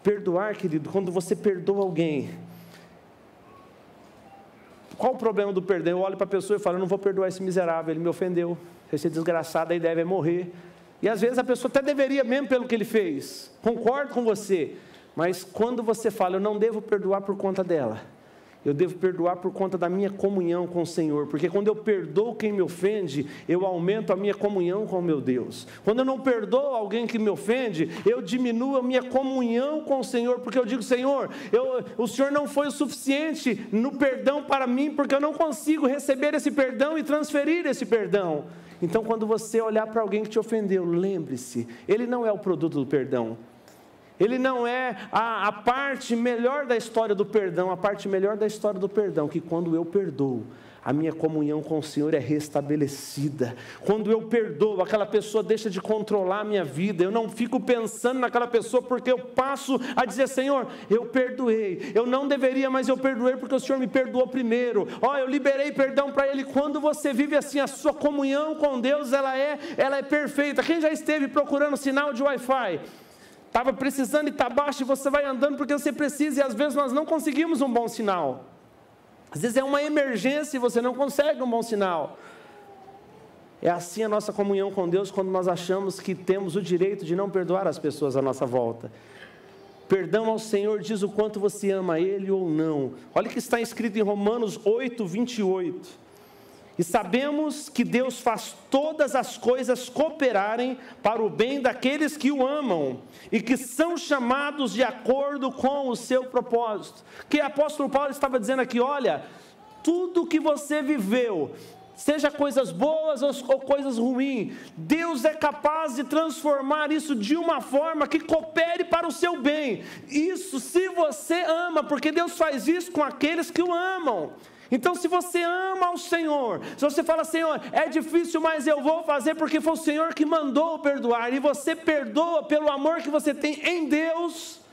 Perdoar, querido, quando você perdoa alguém, qual o problema do perdão? Eu olho para a pessoa e falo, eu não vou perdoar esse miserável, ele me ofendeu, esse desgraçado aí deve morrer. E às vezes a pessoa até deveria mesmo pelo que ele fez, concordo com você, mas quando você fala, eu não devo perdoar por conta dela, eu devo perdoar por conta da minha comunhão com o Senhor, porque quando eu perdoo quem me ofende, eu aumento a minha comunhão com o meu Deus. Quando eu não perdoo alguém que me ofende, eu diminuo a minha comunhão com o Senhor, porque eu digo, Senhor, o Senhor não foi o suficiente no perdão para mim, porque eu não consigo receber esse perdão e transferir esse perdão. Então quando você olhar para alguém que te ofendeu, lembre-se, ele não é o produto do perdão. Ele não é a parte melhor da história do perdão, a parte melhor da história do perdão, que quando eu perdoo, a minha comunhão com o Senhor é restabelecida. Quando eu perdoo, aquela pessoa deixa de controlar a minha vida, eu não fico pensando naquela pessoa, porque eu passo a dizer, Senhor, eu perdoei, eu não deveria, mas eu perdoei porque o Senhor me perdoou primeiro, eu liberei perdão para Ele. Quando você vive assim, a sua comunhão com Deus, ela é perfeita. Quem já esteve procurando sinal de Wi-Fi? Estava precisando e está baixo e você vai andando porque você precisa, e às vezes nós não conseguimos um bom sinal. Às vezes é uma emergência e você não consegue um bom sinal. É assim a nossa comunhão com Deus quando nós achamos que temos o direito de não perdoar as pessoas à nossa volta. Perdão ao Senhor diz o quanto você ama Ele ou não. Olha o que está escrito em Romanos 8, 28. E sabemos que Deus faz todas as coisas cooperarem para o bem daqueles que o amam e que são chamados de acordo com o seu propósito. Que o apóstolo Paulo estava dizendo aqui, olha, tudo que você viveu, seja coisas boas ou coisas ruins, Deus é capaz de transformar isso de uma forma que coopere para o seu bem. Isso se você ama, porque Deus faz isso com aqueles que o amam. Então se você ama o Senhor, se você fala, Senhor, é difícil, mas eu vou fazer porque foi o Senhor que mandou perdoar, e você perdoa pelo amor que você tem em Deus,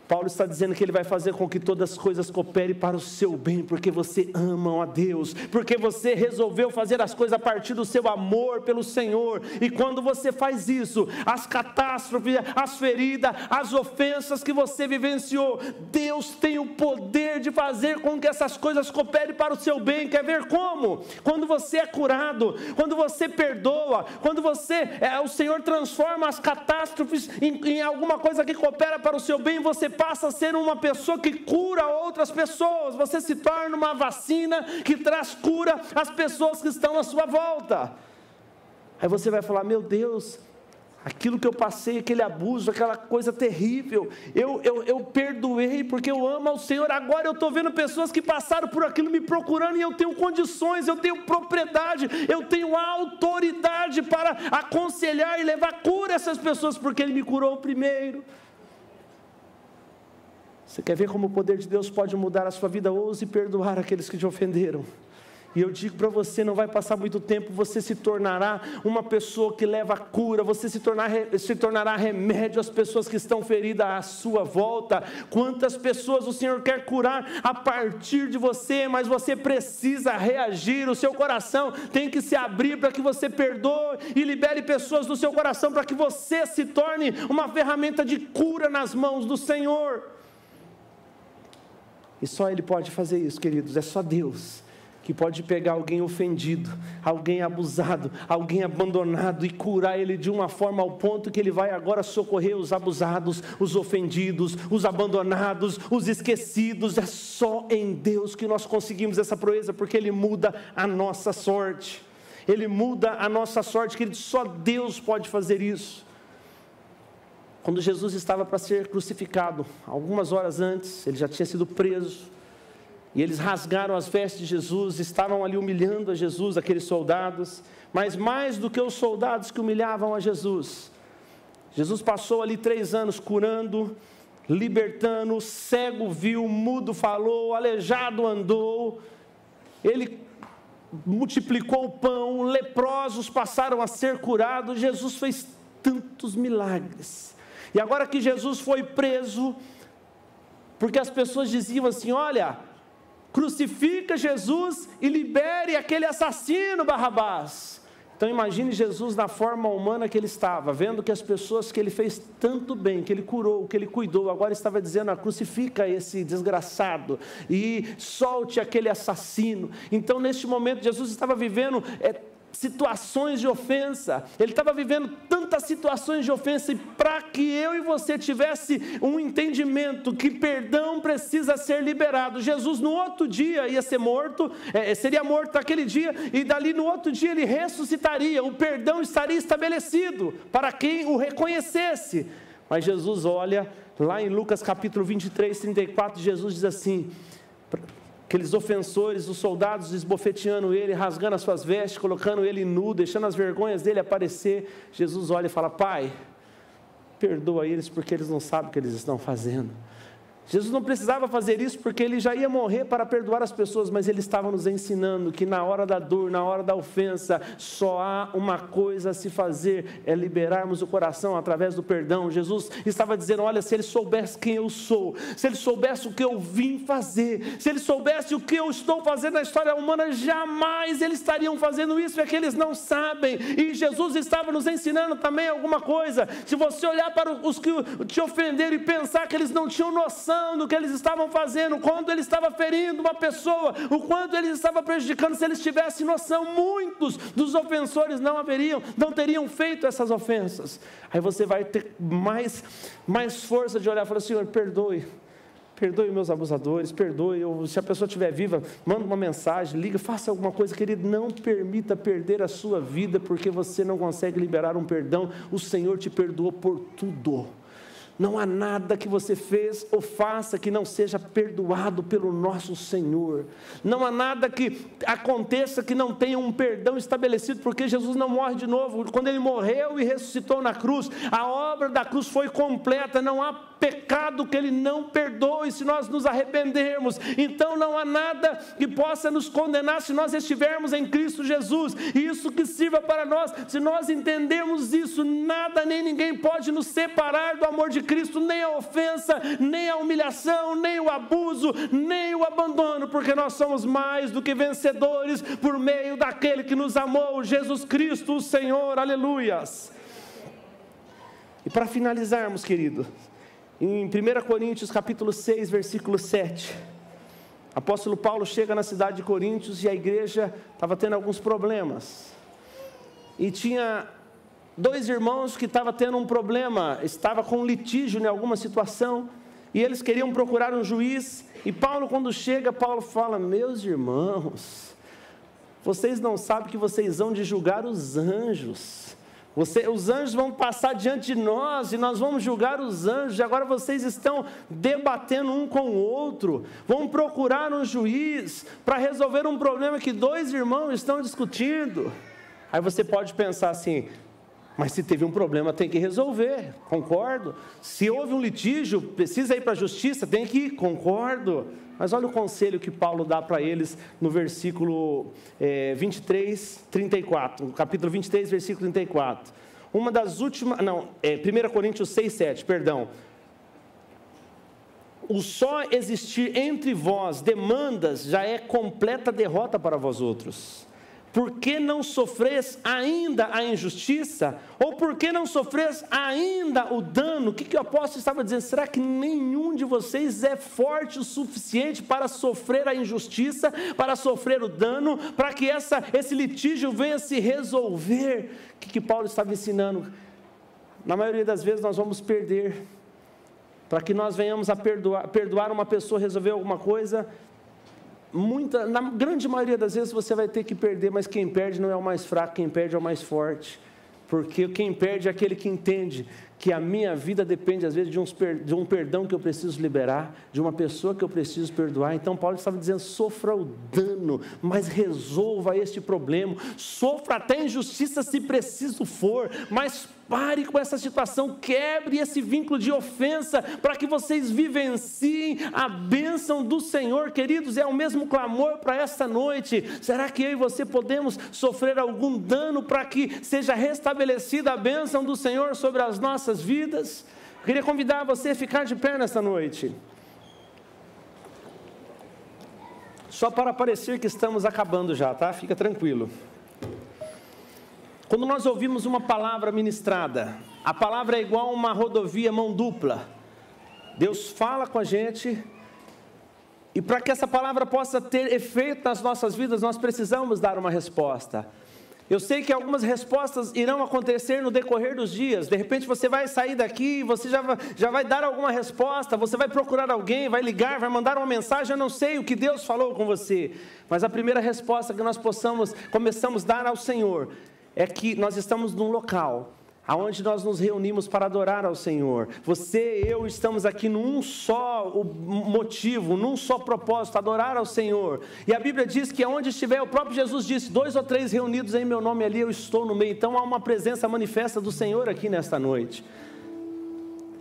Paulo está dizendo que Ele vai fazer com que todas as coisas cooperem para o seu bem, porque você ama a Deus, porque você resolveu fazer as coisas a partir do seu amor pelo Senhor, e quando você faz isso, as catástrofes, as feridas, as ofensas que você vivenciou, Deus tem o poder de fazer com que essas coisas cooperem para o seu bem. Quer ver como? Quando você é curado, quando você perdoa, quando o Senhor transforma as catástrofes em alguma coisa que coopera para o seu bem, você passa a ser uma pessoa que cura outras pessoas, você se torna uma vacina que traz cura às pessoas que estão à sua volta. Aí você vai falar, meu Deus, aquilo que eu passei, aquele abuso, aquela coisa terrível, eu perdoei porque eu amo ao Senhor, agora eu estou vendo pessoas que passaram por aquilo me procurando, e eu tenho condições, eu tenho propriedade, eu tenho autoridade para aconselhar e levar cura a essas pessoas, porque Ele me curou primeiro. Você quer ver como o poder de Deus pode mudar a sua vida? Ouse perdoar aqueles que te ofenderam. E eu digo para você, não vai passar muito tempo, você se tornará uma pessoa que leva cura, você se tornará remédio às pessoas que estão feridas à sua volta. Quantas pessoas o Senhor quer curar a partir de você, mas você precisa reagir, o seu coração tem que se abrir para que você perdoe e libere pessoas do seu coração, para que você se torne uma ferramenta de cura nas mãos do Senhor. E só Ele pode fazer isso, queridos, é só Deus que pode pegar alguém ofendido, alguém abusado, alguém abandonado e curar ele de uma forma ao ponto que ele vai agora socorrer os abusados, os ofendidos, os abandonados, os esquecidos. É só em Deus que nós conseguimos essa proeza, porque Ele muda a nossa sorte. Ele muda a nossa sorte, querido, só Deus pode fazer isso. Quando Jesus estava para ser crucificado, algumas horas antes, Ele já tinha sido preso, e eles rasgaram as vestes de Jesus, estavam ali humilhando a Jesus, aqueles soldados, mas mais do que os soldados que humilhavam a Jesus, Jesus passou ali 3 anos curando, libertando, cego viu, mudo falou, aleijado andou, Ele multiplicou o pão, leprosos passaram a ser curados. Jesus fez tantos milagres, e agora que Jesus foi preso, porque as pessoas diziam assim: olha, crucifica Jesus e libere aquele assassino Barrabás. Então imagine Jesus na forma humana que Ele estava, vendo que as pessoas que Ele fez tanto bem, que Ele curou, que Ele cuidou, agora estava dizendo: crucifica esse desgraçado e solte aquele assassino. Então neste momento Jesus estava vivendo situações de ofensa, Ele estava vivendo tantas situações de ofensa, e para que eu e você tivesse um entendimento que perdão precisa ser liberado, Jesus no outro dia ia ser morto, seria morto naquele dia, e dali no outro dia Ele ressuscitaria, o perdão estaria estabelecido para quem o reconhecesse. Mas Jesus olha, lá em Lucas capítulo 23, 34, Jesus diz assim: aqueles ofensores, os soldados esbofeteando Ele, rasgando as suas vestes, colocando Ele nu, deixando as vergonhas dele aparecer, Jesus olha e fala: Pai, perdoa eles, porque eles não sabem o que eles estão fazendo. Jesus não precisava fazer isso, porque Ele já ia morrer para perdoar as pessoas, mas Ele estava nos ensinando que na hora da dor, na hora da ofensa, só há uma coisa a se fazer, é liberarmos o coração através do perdão. Jesus estava dizendo: olha, se Ele soubesse quem eu sou, se Ele soubesse o que eu vim fazer, se Ele soubesse o que eu estou fazendo na história humana, jamais Eles estariam fazendo isso, é que eles não sabem. E Jesus estava nos ensinando também alguma coisa. Se você olhar para os que te ofenderam e pensar que eles não tinham noção do que eles estavam fazendo, quando Ele estava ferindo uma pessoa, o quanto Ele estava prejudicando, se eles tivessem noção, muitos dos ofensores não teriam feito essas ofensas. Aí você vai ter mais força de olhar e falar: Senhor, perdoe meus abusadores, perdoe, se a pessoa estiver viva, manda uma mensagem, liga, faça alguma coisa, querido, não permita perder a sua vida, porque você não consegue liberar um perdão. O Senhor te perdoou por tudo. Não há nada que você fez ou faça que não seja perdoado pelo nosso Senhor. Não há nada que aconteça que não tenha um perdão estabelecido, porque Jesus não morre de novo. Quando Ele morreu e ressuscitou na cruz, a obra da cruz foi completa. Não há pecado que Ele não perdoe se nós nos arrependermos. Então não há nada que possa nos condenar se nós estivermos em Cristo Jesus. E isso que sirva para nós. Se nós entendermos isso, nada nem ninguém pode nos separar do amor de Cristo, nem a ofensa, nem a humilhação, nem o abuso, nem o abandono, porque nós somos mais do que vencedores por meio daquele que nos amou, Jesus Cristo, o Senhor. Aleluias. E para finalizarmos, querido, em 1 Coríntios capítulo 6, versículo 7, apóstolo Paulo chega na cidade de Coríntios e a igreja estava tendo alguns problemas, e tinha 2 irmãos que estavam tendo um problema, estava com litígio em alguma situação, e eles queriam procurar um juiz, e Paulo, quando chega, Paulo fala: meus irmãos, vocês não sabem que vocês vão de julgar os anjos, os anjos vão passar diante de nós, e nós vamos julgar os anjos, e agora vocês estão debatendo um com o outro, vão procurar um juiz, para resolver um problema que 2 irmãos estão discutindo. Aí você pode pensar assim: Mas se teve um problema, tem que resolver, concordo. Se houve um litígio, precisa ir para a justiça, tem que ir, concordo. Mas olha o conselho que Paulo dá para eles no versículo 23, 34. No capítulo 23, versículo 34. Uma das últimas, 1 Coríntios 6, 7, perdão. O só existir entre vós demandas já é completa derrota para vós outros. Por que não sofreis ainda a injustiça? Ou por que não sofreis ainda o dano? O que o apóstolo estava dizendo? Será que nenhum de vocês é forte o suficiente para sofrer a injustiça, para sofrer o dano, para que esse litígio venha se resolver? O que Paulo estava ensinando? Na maioria das vezes nós vamos perder. Para que nós venhamos a perdoar uma pessoa, resolver alguma coisa, na grande maioria das vezes você vai ter que perder, mas quem perde não é o mais fraco, quem perde é o mais forte, porque quem perde é aquele que entende que a minha vida depende às vezes de um perdão que eu preciso liberar, de uma pessoa que eu preciso perdoar. Então Paulo estava dizendo, sofra o dano, mas resolva este problema, sofra até injustiça se preciso for, mas pare com essa situação, quebre esse vínculo de ofensa, para que vocês vivenciem a bênção do Senhor. Queridos, é o mesmo clamor para esta noite. Será que eu e você podemos sofrer algum dano para que seja restabelecida a bênção do Senhor sobre as nossas vidas? Eu queria convidar você a ficar de pé nesta noite. Só para parecer que estamos acabando já, tá? Fica tranquilo. Quando nós ouvimos uma palavra ministrada, a palavra é igual a uma rodovia mão dupla. Deus fala com a gente, e para que essa palavra possa ter efeito nas nossas vidas, nós precisamos dar uma resposta. Eu sei que algumas respostas irão acontecer no decorrer dos dias. De repente você vai sair daqui, você já vai dar alguma resposta, você vai procurar alguém, vai ligar, vai mandar uma mensagem, eu não sei o que Deus falou com você. Mas a primeira resposta que nós começamos a dar ao Senhor é que nós estamos num local aonde nós nos reunimos para adorar ao Senhor. Você e eu estamos aqui num só motivo, num só propósito, adorar ao Senhor. E a Bíblia diz que onde estiver, o próprio Jesus disse, 2 ou 3 reunidos em meu nome, ali eu estou no meio. Então há uma presença manifesta do Senhor aqui nesta noite.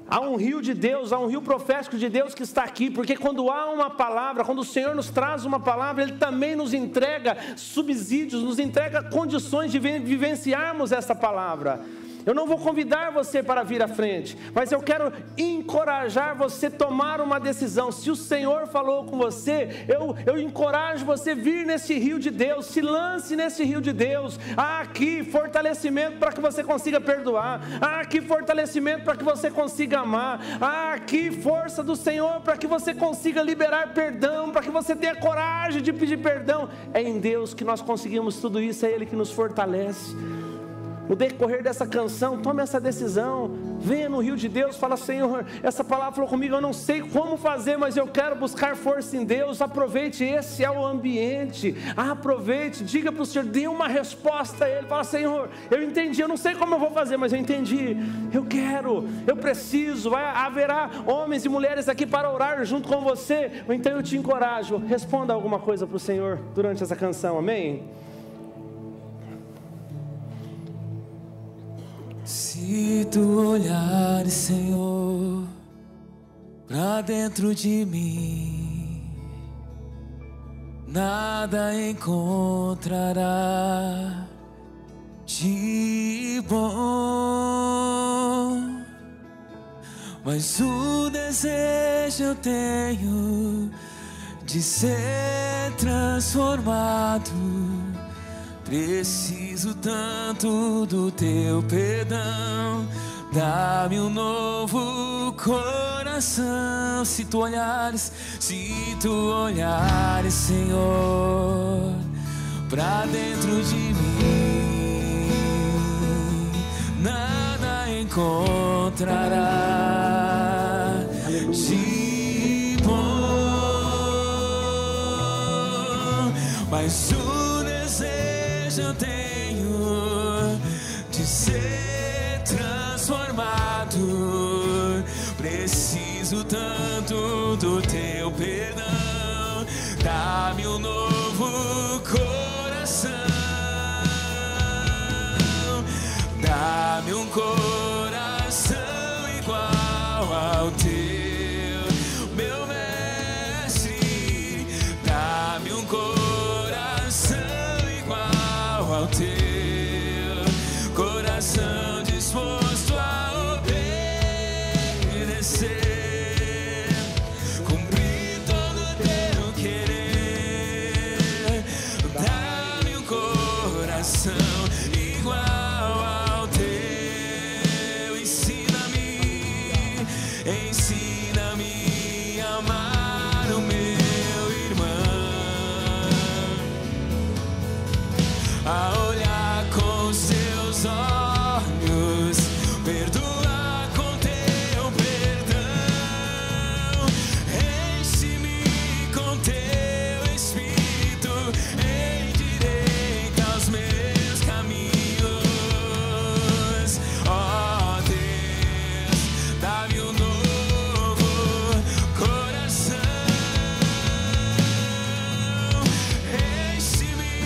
Há um rio de Deus, há um rio profético de Deus que está aqui, porque quando há uma palavra, quando o Senhor nos traz uma palavra, Ele também nos entrega subsídios, nos entrega condições de vivenciarmos essa palavra. Eu não vou convidar você para vir à frente, mas eu quero encorajar você a tomar uma decisão. Se o Senhor falou com você, eu encorajo você a vir nesse rio de Deus, se lance nesse rio de Deus. Há aqui fortalecimento para que você consiga perdoar, há aqui fortalecimento para que você consiga amar, há aqui força do Senhor para que você consiga liberar perdão, para que você tenha coragem de pedir perdão. É em Deus que nós conseguimos tudo isso, é Ele que nos fortalece. No decorrer dessa canção, tome essa decisão, venha no rio de Deus, fala, Senhor, essa palavra falou comigo, eu não sei como fazer, mas eu quero buscar força em Deus. Aproveite, esse é o ambiente, aproveite, diga para o Senhor, dê uma resposta a Ele, fala, Senhor, eu entendi, eu não sei como eu vou fazer, mas eu entendi, eu quero, eu preciso, haverá homens e mulheres aqui para orar junto com você, então eu te encorajo, responda alguma coisa para o Senhor durante essa canção, amém? Se tu olhares, Senhor, pra dentro de mim, nada encontrará de bom, mas o desejo eu tenho de ser transformado. Preciso tanto do teu perdão, dá-me um novo coração. Se tu olhares, Senhor, pra dentro de mim, nada encontrará de bom, mas o desejo eu tenho de ser transformado. Preciso tanto do teu perdão, dá-me um novo coração, dá-me Dá-me um coração igual ao teu, meu mestre. Dá-me um coração igual ao teu, coração disposto a obedecer, cumprir todo o teu querer. Dá-me um coração igual ao teu. Ensina-me a amar o meu irmão, a olhar com os teus olhos, perdoar com teu perdão. Enche-me com teu Espírito, endireita os meus caminhos. Ó Deus, dá-me um novo coração. Enche-me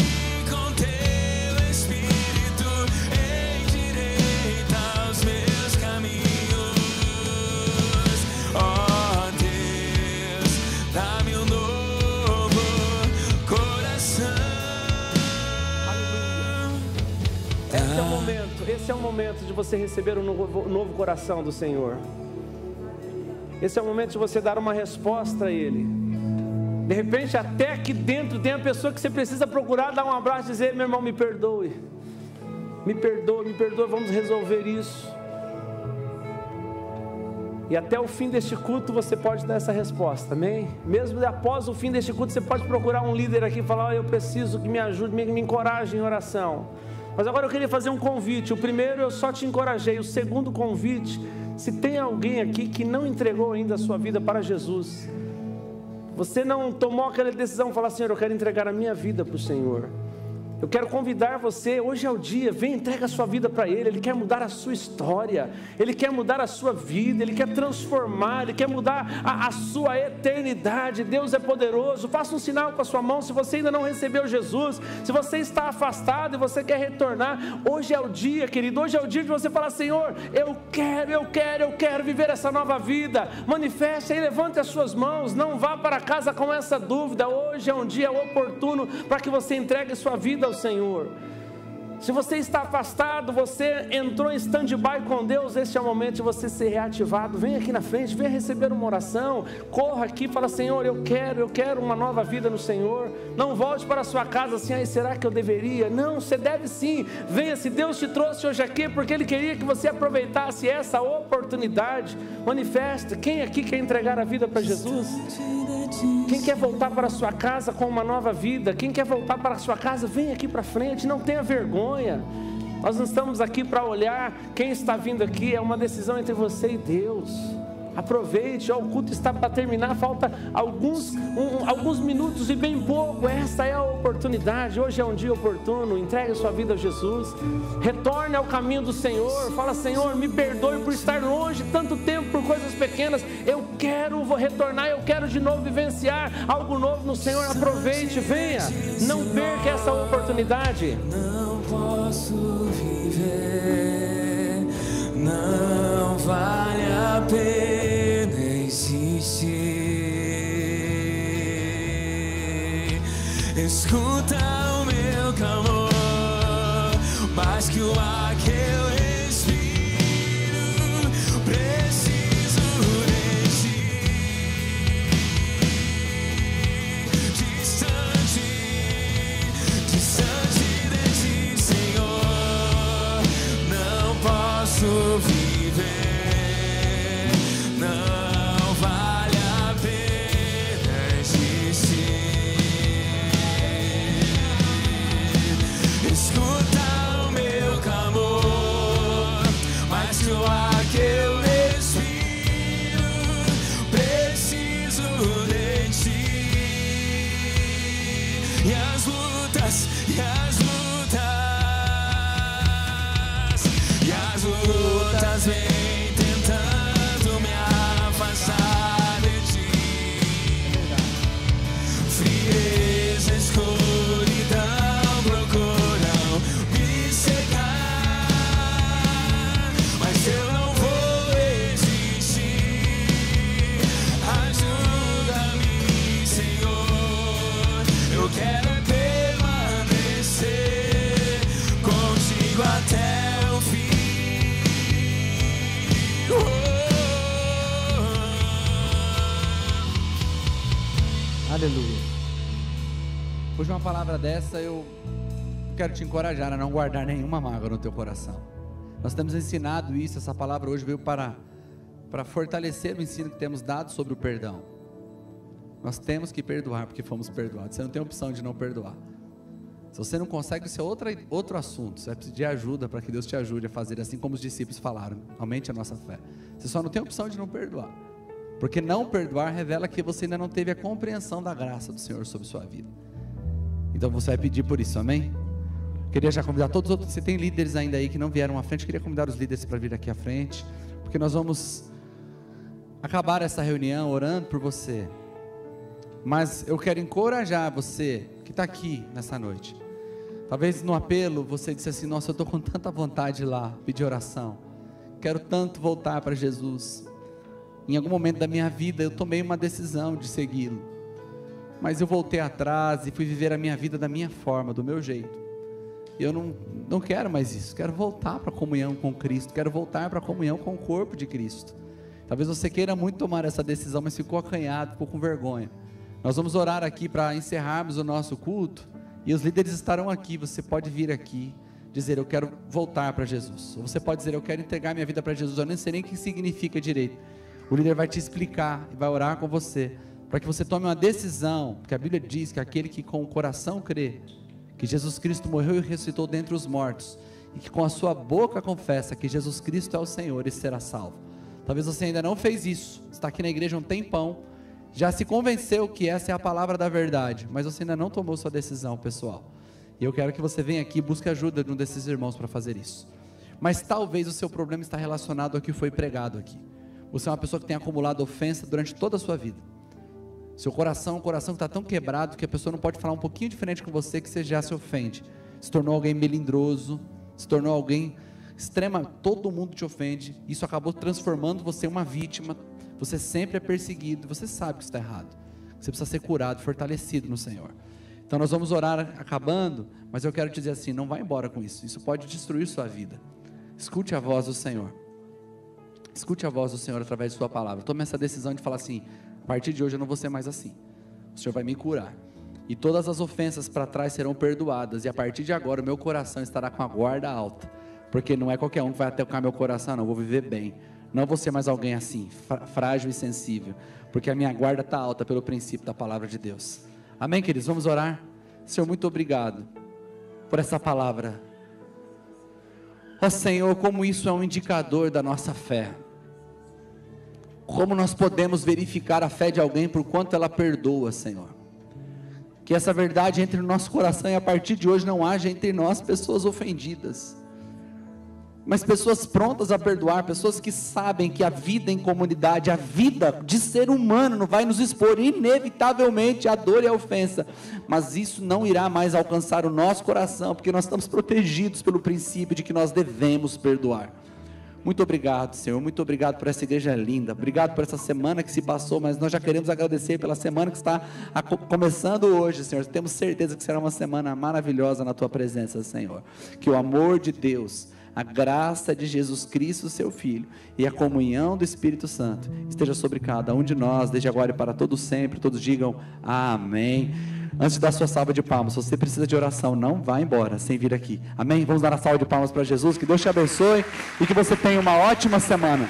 com teu Espírito, endireita os meus caminhos. Ó Deus, dá-me um novo coração. Esse é o momento de você receber um novo coração do Senhor. Esse é o momento de você dar uma resposta a Ele. De repente, até aqui dentro tem a pessoa que você precisa procurar, dar um abraço e dizer: meu irmão, me perdoe, vamos resolver isso. E até o fim deste culto você pode dar essa resposta, amém? Mesmo após o fim deste culto, você pode procurar um líder aqui e falar: eu preciso que me ajude, me encoraje em oração. Mas agora eu queria fazer um convite. O primeiro eu só te encorajei. O segundo convite: se tem alguém aqui que não entregou ainda a sua vida para Jesus, você não tomou aquela decisão de falar: Senhor, eu quero entregar a minha vida para o Senhor. Eu quero convidar você, hoje é o dia, vem, entrega a sua vida para Ele. Ele quer mudar a sua história, Ele quer mudar a sua vida, Ele quer transformar, Ele quer mudar a sua eternidade. Deus é poderoso. Faça um sinal com a sua mão se você ainda não recebeu Jesus, se você está afastado e você quer retornar. Hoje é o dia, querido, hoje é o dia de você falar: Senhor, eu quero viver essa nova vida. Manifeste aí, levante as suas mãos, não vá para casa com essa dúvida. Hoje é um dia oportuno para que você entregue sua vida ao Senhor. Se você está afastado, você entrou em stand-by com Deus, este é o momento de você ser reativado. Vem aqui na frente, vem receber uma oração, corra aqui, fala: Senhor, eu quero uma nova vida no Senhor. Não volte para a sua casa assim: será que eu deveria? Não, você deve sim. Venha, se Deus te trouxe hoje aqui, porque Ele queria que você aproveitasse essa oportunidade. Manifeste. Quem aqui quer entregar a vida para Jesus? Quem quer voltar para a sua casa com uma nova vida? Quem quer voltar para a sua casa, vem aqui para frente, não tenha vergonha. Nós não estamos aqui para olhar quem está vindo aqui, é uma decisão entre você e Deus. Aproveite, o culto está para terminar, falta alguns minutos e bem pouco. Essa é a oportunidade, hoje é um dia oportuno. Entregue a sua vida a Jesus, retorne ao caminho do Senhor. Fala: Senhor, me perdoe por estar longe tanto tempo por coisas pequenas. Eu vou retornar, eu quero de novo vivenciar algo novo no Senhor. Aproveite, venha, não perca essa oportunidade. Não posso viver, não vale a pena existir. Escuta o meu clamor, mais que o ar que eu respiro. Preciso de ti, distante de ti, Senhor. Não posso viver, não vale a pena existir. Escuta o meu clamor, mais que o ar que eu respiro. Preciso de ti. E as lutas vêm tentando me afastar de ti. Frieza, escuridão procuram me cegar. Aleluia. Hoje uma palavra dessa eu quero te encorajar a não guardar nenhuma mágoa no teu coração. Nós temos ensinado isso, essa palavra hoje veio para fortalecer o ensino que temos dado sobre o perdão. Nós temos que perdoar porque fomos perdoados. Você não tem opção de não perdoar. Se você não consegue, isso é outro assunto. Você vai pedir ajuda para que Deus te ajude a fazer assim como os discípulos falaram. Aumente a nossa fé. Você só não tem opção de não perdoar. Porque não perdoar revela que você ainda não teve a compreensão da graça do Senhor sobre sua vida. Então você vai pedir por isso, amém? Queria já convidar todos os outros. Você tem líderes ainda aí que não vieram à frente. Queria convidar os líderes para vir aqui à frente, porque nós vamos acabar essa reunião orando por você. Mas eu quero encorajar você que está aqui nessa noite. Talvez no apelo você disse assim: nossa, eu estou com tanta vontade de ir lá pedir oração, quero tanto voltar para Jesus. Em algum momento da minha vida eu tomei uma decisão de segui-lo, mas eu voltei atrás e fui viver a minha vida da minha forma, do meu jeito. E eu não quero mais isso. Quero voltar para a comunhão com Cristo, quero voltar para a comunhão com o corpo de Cristo. Talvez você queira muito tomar essa decisão, mas ficou acanhado, ficou com vergonha. Nós vamos orar aqui para encerrarmos o nosso culto, e os líderes estarão aqui. Você pode vir aqui, dizer: eu quero voltar para Jesus. Ou você pode dizer: eu quero entregar minha vida para Jesus. Eu nem sei nem o que significa direito. O líder vai te explicar e vai orar com você, para que você tome uma decisão, porque a Bíblia diz que aquele que com o coração crê que Jesus Cristo morreu e ressuscitou dentre os mortos, e que com a sua boca confessa que Jesus Cristo é o Senhor, e será salvo. Talvez você ainda não fez isso, está aqui na igreja um tempão, já se convenceu que essa é a palavra da verdade, mas você ainda não tomou sua decisão pessoal, e eu quero que você venha aqui e busque ajuda de um desses irmãos para fazer isso. Mas talvez o seu problema está relacionado ao que foi pregado aqui. Você é uma pessoa que tem acumulado ofensa durante toda a sua vida. Seu coração é um coração que está tão quebrado que a pessoa não pode falar um pouquinho diferente com você que você já se ofende. Se tornou alguém melindroso, se tornou alguém extrema, todo mundo te ofende. Isso acabou transformando você em uma vítima. Você sempre é perseguido, você sabe que isso está errado. Você precisa ser curado, fortalecido no Senhor. Então nós vamos orar acabando, mas eu quero te dizer assim: não vá embora com isso. Isso pode destruir sua vida. Escute a voz do Senhor. Escute a voz do Senhor através de sua palavra. Tome essa decisão de falar assim: a partir de hoje eu não vou ser mais assim. O Senhor vai me curar. E todas as ofensas para trás serão perdoadas. E a partir de agora o meu coração estará com a guarda alta. Porque não é qualquer um que vai tocar meu coração, não. Eu vou viver bem. Não vou ser mais alguém assim, frágil e sensível. Porque a minha guarda está alta pelo princípio da palavra de Deus. Amém, queridos? Vamos orar? Senhor, muito obrigado por essa palavra. Ó Senhor, como isso é um indicador da nossa fé. Como nós podemos verificar a fé de alguém por quanto ela perdoa, Senhor. Que essa verdade entre no nosso coração, e a partir de hoje não haja entre nós pessoas ofendidas, mas pessoas prontas a perdoar, pessoas que sabem que a vida em comunidade, a vida de ser humano vai nos expor inevitavelmente à dor e à ofensa, mas isso não irá mais alcançar o nosso coração, porque nós estamos protegidos pelo princípio de que nós devemos perdoar. Muito obrigado, Senhor, muito obrigado por essa igreja linda, obrigado por essa semana que se passou, mas nós já queremos agradecer pela semana que está começando hoje, Senhor. Temos certeza que será uma semana maravilhosa na Tua presença, Senhor. Que o amor de Deus, a graça de Jesus Cristo, seu Filho, e a comunhão do Espírito Santo esteja sobre cada um de nós, desde agora e para todos sempre. Todos digam amém. Antes de dar sua salva de palmas, se você precisa de oração, não vá embora sem vir aqui, amém? Vamos dar a salva de palmas para Jesus. Que Deus te abençoe e que você tenha uma ótima semana.